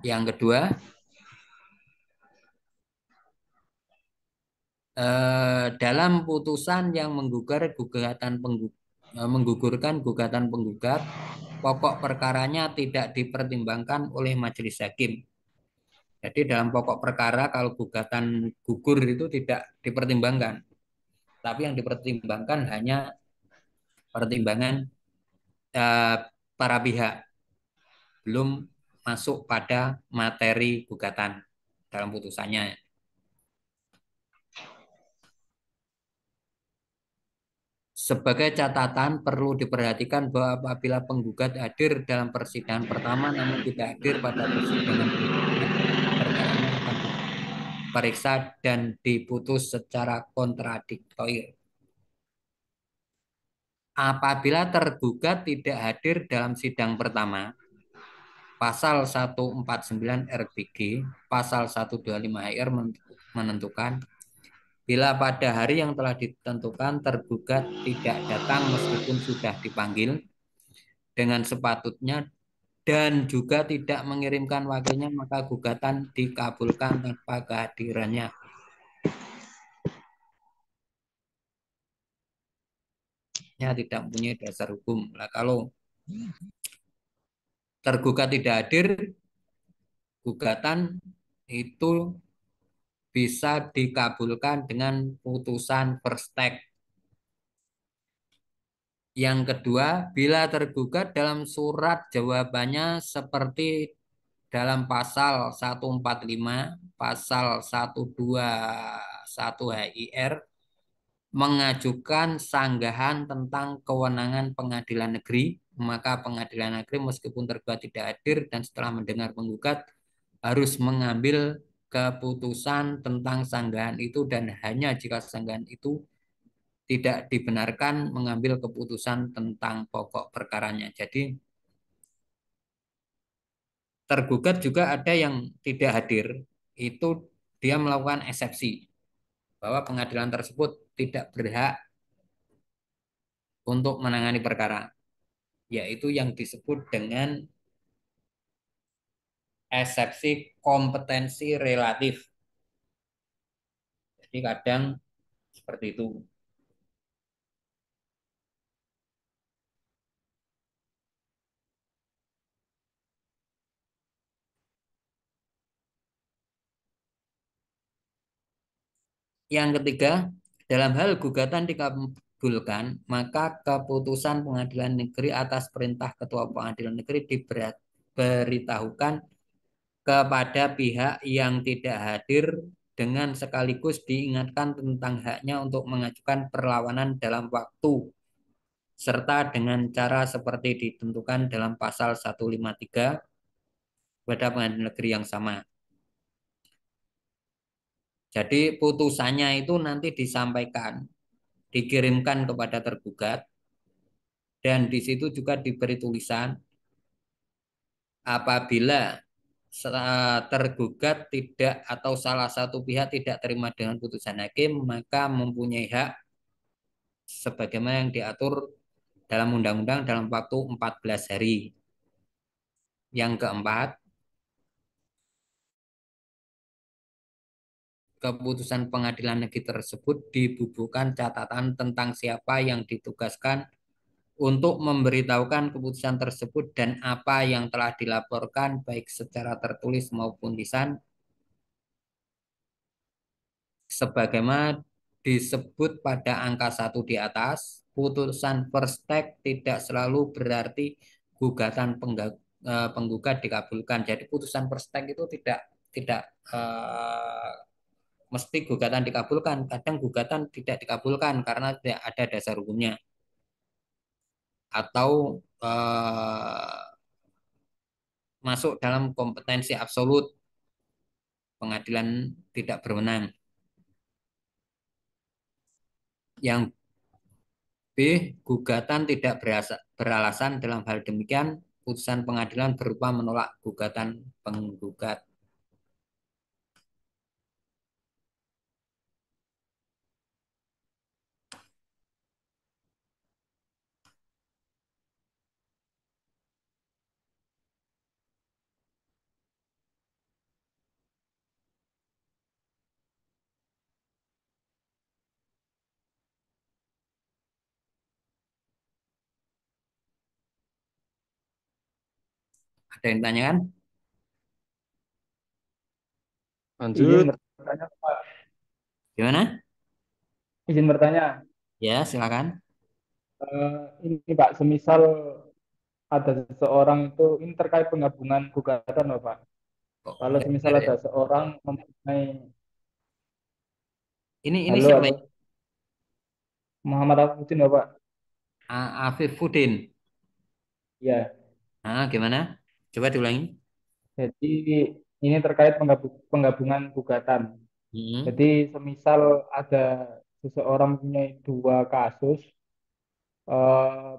[SPEAKER 1] yang kedua, dalam putusan yang menggugurkan gugatan penggugat, pokok perkaranya tidak dipertimbangkan oleh majelis hakim. Jadi dalam pokok perkara kalau gugatan gugur itu tidak dipertimbangkan, tapi yang dipertimbangkan hanya pertimbangan para pihak, belum masuk pada materi gugatan dalam putusannya. Sebagai catatan perlu diperhatikan bahwa apabila penggugat hadir dalam persidangan pertama namun tidak hadir pada persidangan berikutnya, perkaranya akan diperiksa dan diputus secara kontradiktor. Apabila tergugat tidak hadir dalam sidang pertama, Pasal 149 RBG, Pasal 125 HR menentukan bila pada hari yang telah ditentukan tergugat tidak datang meskipun sudah dipanggil dengan sepatutnya dan juga tidak mengirimkan wakilnya, maka gugatan dikabulkan tanpa kehadirannya. Tidak mempunyai dasar hukum. Nah, kalau tergugat tidak hadir, gugatan itu bisa dikabulkan dengan putusan first take. Yang kedua, bila tergugat dalam surat jawabannya seperti dalam pasal 145, pasal 121 HIR mengajukan sanggahan tentang kewenangan pengadilan negeri, maka pengadilan negeri meskipun tergugat tidak hadir dan setelah mendengar penggugat harus mengambil keputusan tentang sanggahan itu dan hanya jika sanggahan itu tidak dibenarkan mengambil keputusan tentang pokok perkaranya. Jadi tergugat juga ada yang tidak hadir, itu dia melakukan eksepsi bahwa pengadilan tersebut tidak berhak untuk menangani perkara, yaitu yang disebut dengan eksepsi kompetensi relatif. Jadi kadang seperti itu. Yang ketiga, dalam hal gugatan dikabulkan, maka keputusan pengadilan negeri atas perintah ketua pengadilan negeri diberitahukan kepada pihak yang tidak hadir dengan sekaligus diingatkan tentang haknya untuk mengajukan perlawanan dalam waktu serta dengan cara seperti ditentukan dalam pasal 153 pada pengadilan negeri yang sama. Jadi putusannya itu nanti disampaikan, dikirimkan kepada tergugat, dan di situ juga diberi tulisan apabila tergugat tidak atau salah satu pihak tidak terima dengan putusan hakim, maka mempunyai hak sebagaimana yang diatur dalam undang-undang dalam waktu 14 hari. Yang keempat, keputusan pengadilan negeri tersebut dibubuhkan catatan tentang siapa yang ditugaskan untuk memberitahukan keputusan tersebut dan apa yang telah dilaporkan baik secara tertulis maupun lisan sebagaimana disebut pada angka 1 di atas. Putusan first take tidak selalu berarti gugatan penggugat dikabulkan. Jadi putusan first take itu tidak mesti gugatan dikabulkan. Kadang gugatan tidak dikabulkan karena tidak ada dasar hukumnya atau masuk dalam kompetensi absolut, pengadilan tidak berwenang. Yang B, gugatan tidak beralasan. Dalam hal demikian, putusan pengadilan berupa menolak gugatan penggugat. Ada yang tanyakan?
[SPEAKER 5] Lanjut.
[SPEAKER 8] Izin bertanya, Pak.
[SPEAKER 1] Gimana?
[SPEAKER 8] Izin bertanya.
[SPEAKER 1] Ya, silakan.
[SPEAKER 8] Ini Pak, semisal ada seseorang itu, ini terkait penggabungan gugatan loh Pak.
[SPEAKER 1] Oh,
[SPEAKER 8] Kalau semisal ada seorang mempunyai,
[SPEAKER 1] ini
[SPEAKER 8] halo,
[SPEAKER 1] siapa?
[SPEAKER 8] halo. Muhammad Afifuddin loh Pak.
[SPEAKER 1] Afifuddin.
[SPEAKER 8] Ya,
[SPEAKER 1] Gimana? Coba diulangi.
[SPEAKER 8] jadi ini terkait penggabungan gugatan. Jadi semisal ada seseorang mempunyai dua kasus,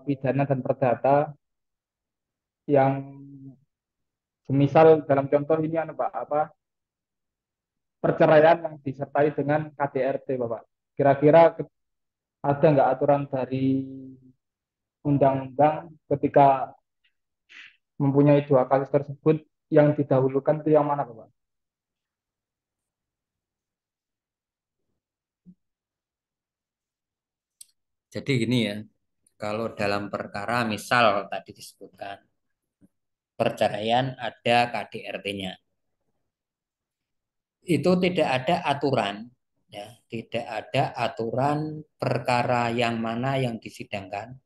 [SPEAKER 8] pidana dan perdata, yang semisal dalam contoh ini Pak, perceraian yang disertai dengan KDRT Bapak. Kira-kira ada nggak aturan dari undang-undang ketika mempunyai dua kasus tersebut yang didahulukan itu yang mana Bapak?
[SPEAKER 1] Jadi gini ya, kalau dalam perkara misal tadi disebutkan perceraian ada KDRT-nya. Itu tidak ada aturan, ya, tidak ada aturan perkara yang mana yang disidangkan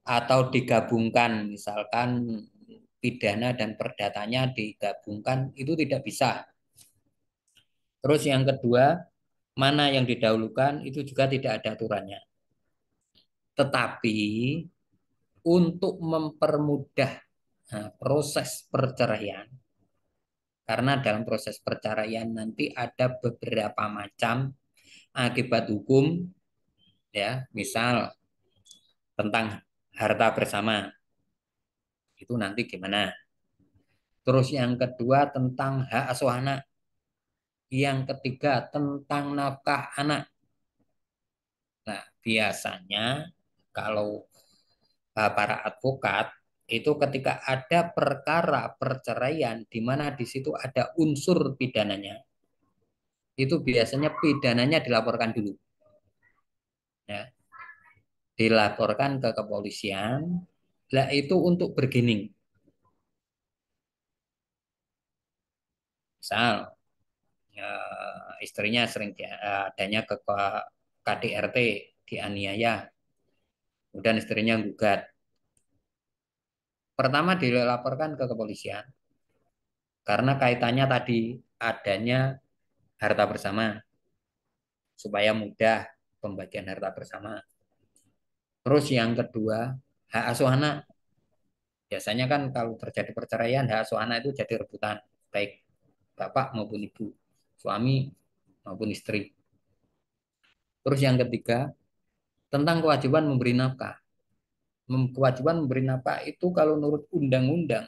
[SPEAKER 1] atau digabungkan, misalkan pidana dan perdatanya digabungkan, itu tidak bisa. Terus yang kedua, mana yang didahulukan itu juga tidak ada aturannya. Tetapi untuk mempermudah proses perceraian, karena dalam proses perceraian nanti ada beberapa macam akibat hukum, ya, misal tentang harta bersama, itu nanti gimana. Terus yang kedua tentang hak asuh anak, yang ketiga tentang nafkah anak. Nah, biasanya kalau para advokat itu ketika ada perkara perceraian di mana di situ ada unsur pidananya, itu biasanya pidananya dilaporkan dulu, ya, dilaporkan ke kepolisian. Lah itu untuk bergening. Misal istrinya sering adanya ke KDRT, dianiaya, kemudian istrinya gugat. Pertama dilaporkan ke kepolisian karena kaitannya tadi adanya harta bersama, supaya mudah pembagian harta bersama. Terus yang kedua, hak asuh anak. Biasanya kan kalau terjadi perceraian, hak asuh anak itu jadi rebutan, baik bapak maupun ibu, suami maupun istri. Terus yang ketiga, tentang kewajiban memberi nafkah. Kewajiban memberi nafkah itu kalau menurut undang-undang,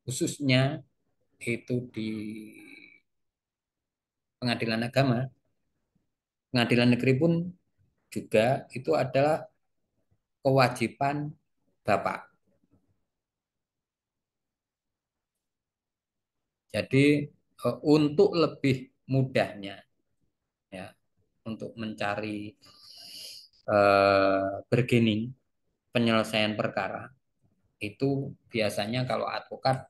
[SPEAKER 1] khususnya itu di pengadilan agama, pengadilan negeri pun juga itu adalah kewajiban Bapak. Jadi untuk lebih mudahnya ya untuk mencari bergening penyelesaian perkara itu biasanya kalau advokat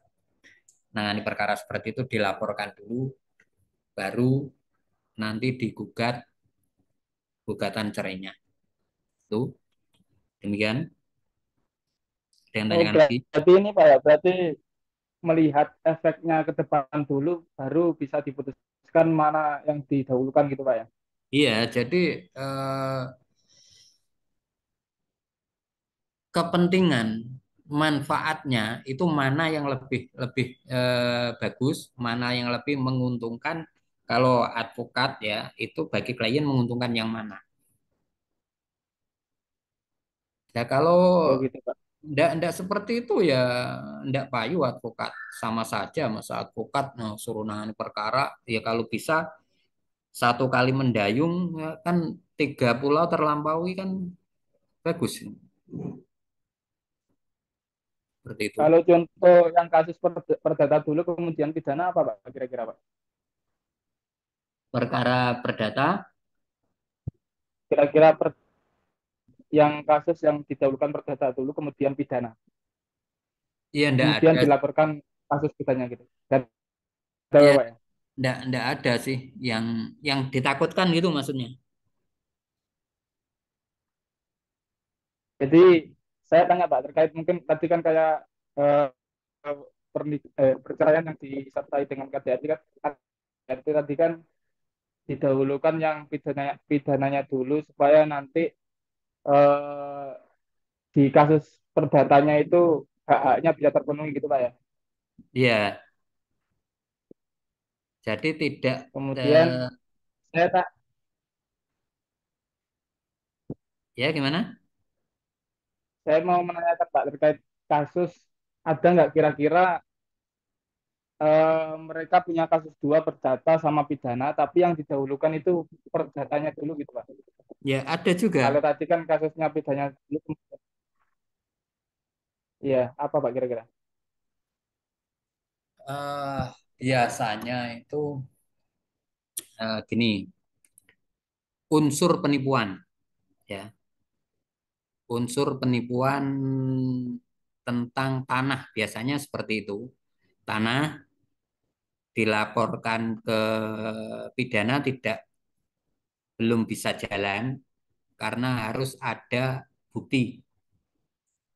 [SPEAKER 1] menangani perkara seperti itu dilaporkan dulu baru nanti digugat gugatan cerainya. Itu demikian. Ada yang
[SPEAKER 8] Oh,
[SPEAKER 1] tanyakan lagi?
[SPEAKER 8] berarti ini Pak ya, berarti melihat efeknya ke depan dulu, baru bisa diputuskan mana yang didahulukan gitu Pak ya.
[SPEAKER 1] Iya, jadi eh, kepentingan manfaatnya itu mana yang lebih lebih bagus, mana yang lebih menguntungkan. Kalau advokat ya itu bagi klien menguntungkan yang mana. Ya kalau
[SPEAKER 8] Oh gitu Pak.
[SPEAKER 1] ndak seperti itu ya ndak payu advokat sama saja masa advokat nah, suruh nangani perkara ya kalau bisa satu kali mendayung ya kan 3 pulau terlampaui kan bagus seperti itu.
[SPEAKER 8] Kalau contoh yang kasus perdata dulu kemudian pidana apa Pak kira-kira Pak?
[SPEAKER 1] Perkara perdata
[SPEAKER 8] Kira-kira yang kasus yang didahulukan perdata dulu kemudian pidana.
[SPEAKER 1] ya ndak
[SPEAKER 8] Kemudian
[SPEAKER 1] ada
[SPEAKER 8] dilaporkan kasus pidananya gitu. Dan ada
[SPEAKER 1] ya
[SPEAKER 8] Pak ya.
[SPEAKER 1] ndak ada sih yang ditakutkan gitu maksudnya.
[SPEAKER 8] Jadi saya tanya Pak terkait mungkin tadi kan kayak eh, perceraian yang disertai dengan KDRT kan KDRT tadi kan didahulukan yang pidananya dulu supaya nanti eh, di kasus perdatanya itu hak-haknya bisa terpenuhi gitu Pak ya.
[SPEAKER 1] Ya, jadi tidak
[SPEAKER 8] Kemudian
[SPEAKER 1] eh,
[SPEAKER 8] saya tak
[SPEAKER 1] ya gimana?
[SPEAKER 8] saya mau menanyakan Pak terkait kasus ada nggak kira-kira mereka punya kasus dua perdata sama pidana tapi yang didahulukan itu perdatanya dulu gitu Pak.
[SPEAKER 1] Ya ada juga.
[SPEAKER 8] Kalau tadi kan kasusnya pidana dulu, iya apa Pak kira-kira?
[SPEAKER 1] Eh, biasanya itu gini, unsur penipuan ya, unsur penipuan tentang tanah biasanya seperti itu. Tanah dilaporkan ke pidana tidak belum bisa jalan karena harus ada bukti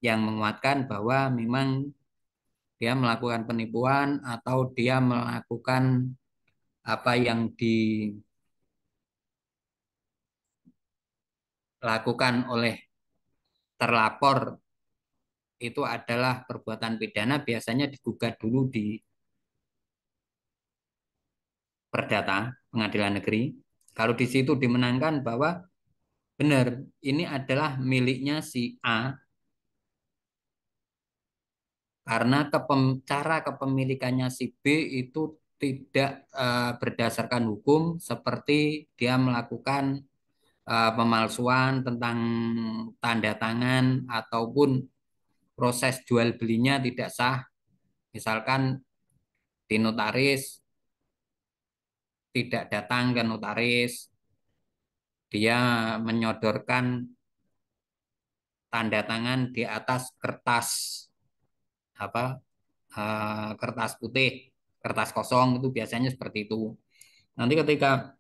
[SPEAKER 1] yang menguatkan bahwa memang dia melakukan penipuan atau dia melakukan apa yang dilakukan oleh terlapor itu adalah perbuatan pidana biasanya digugat dulu di perdata pengadilan negeri. Kalau di situ dimenangkan bahwa benar ini adalah miliknya si A karena cara kepemilikannya si B itu tidak berdasarkan hukum seperti dia melakukan pemalsuan tentang tanda tangan ataupun proses jual belinya tidak sah. Misalkan di notaris tidak datang ke notaris, dia menyodorkan tanda tangan di atas kertas apa kertas putih, kertas kosong itu biasanya seperti itu. Nanti ketika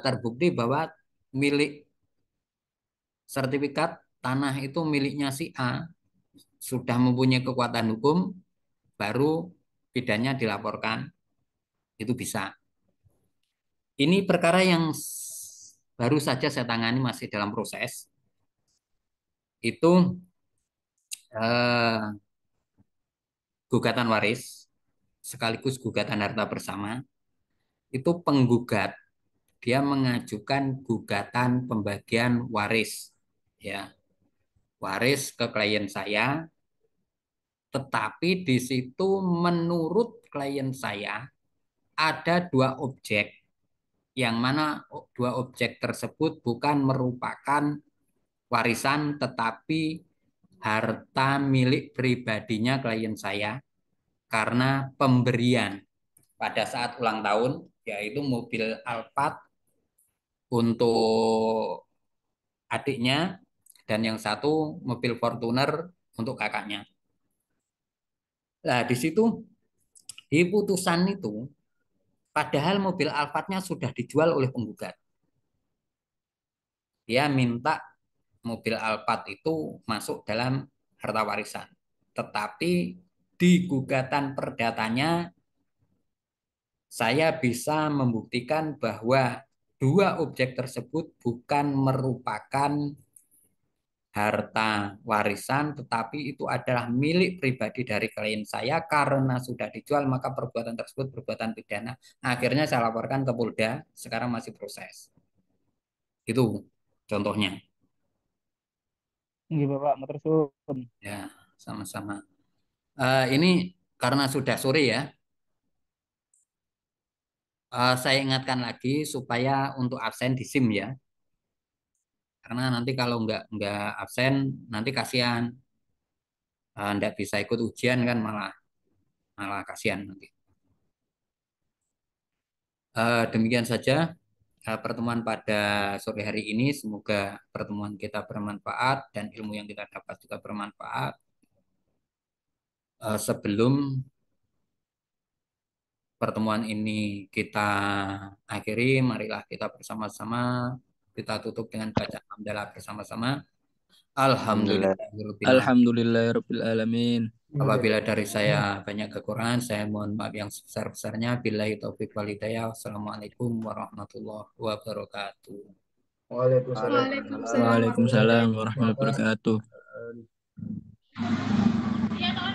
[SPEAKER 1] terbukti bahwa milik sertifikat tanah itu miliknya si A sudah mempunyai kekuatan hukum, baru bidannya dilaporkan. Itu bisa. Ini perkara yang baru saja saya tangani masih dalam proses. Itu eh, gugatan waris sekaligus gugatan harta bersama. Itu penggugat dia mengajukan gugatan pembagian waris ya waris ke klien saya tetapi di situ menurut klien saya ada dua objek, yang mana dua objek tersebut bukan merupakan warisan tetapi harta milik pribadinya klien saya karena pemberian pada saat ulang tahun, yaitu mobil Alphard untuk adiknya dan yang satu mobil Fortuner untuk kakaknya. Nah, di situ di putusan itu padahal mobil Alphardnya sudah dijual oleh penggugat. Dia minta mobil Alphard itu masuk dalam harta warisan. Tetapi di gugatan perdatanya saya bisa membuktikan bahwa dua objek tersebut bukan merupakan harta warisan, tetapi itu adalah milik pribadi dari klien saya karena sudah dijual, maka perbuatan tersebut perbuatan pidana. Akhirnya saya laporkan ke Polda, sekarang masih proses. Itu contohnya.
[SPEAKER 8] Nggih Bapak, matur suwun.
[SPEAKER 1] Ya, sama-sama. Ini karena sudah sore ya, saya ingatkan lagi supaya untuk absen di SIM ya. Karena nanti kalau nggak absen, nanti kasihan. Nggak bisa ikut ujian kan malah kasihan nanti. Demikian saja pertemuan pada sore hari ini. Semoga pertemuan kita bermanfaat dan ilmu yang kita dapat juga bermanfaat. Sebelum pertemuan ini kita akhiri, marilah kita bersama-sama kita tutup dengan bacaan hamdalah bersama-sama. Alhamdulillahirabbil alamin.
[SPEAKER 9] Alhamdulillahirabbil alamin.
[SPEAKER 1] Apabila dari saya banyak kekurangan, saya mohon maaf yang sebesar-besarnya. Billahi taufiq wal hidayah. Wassalamualaikum warahmatullahi wabarakatuh.
[SPEAKER 4] Waalaikumsalam
[SPEAKER 9] Waalaikumsalam warahmatullahi wabarakatuh.
[SPEAKER 4] warahmatullahi wabarakatuh.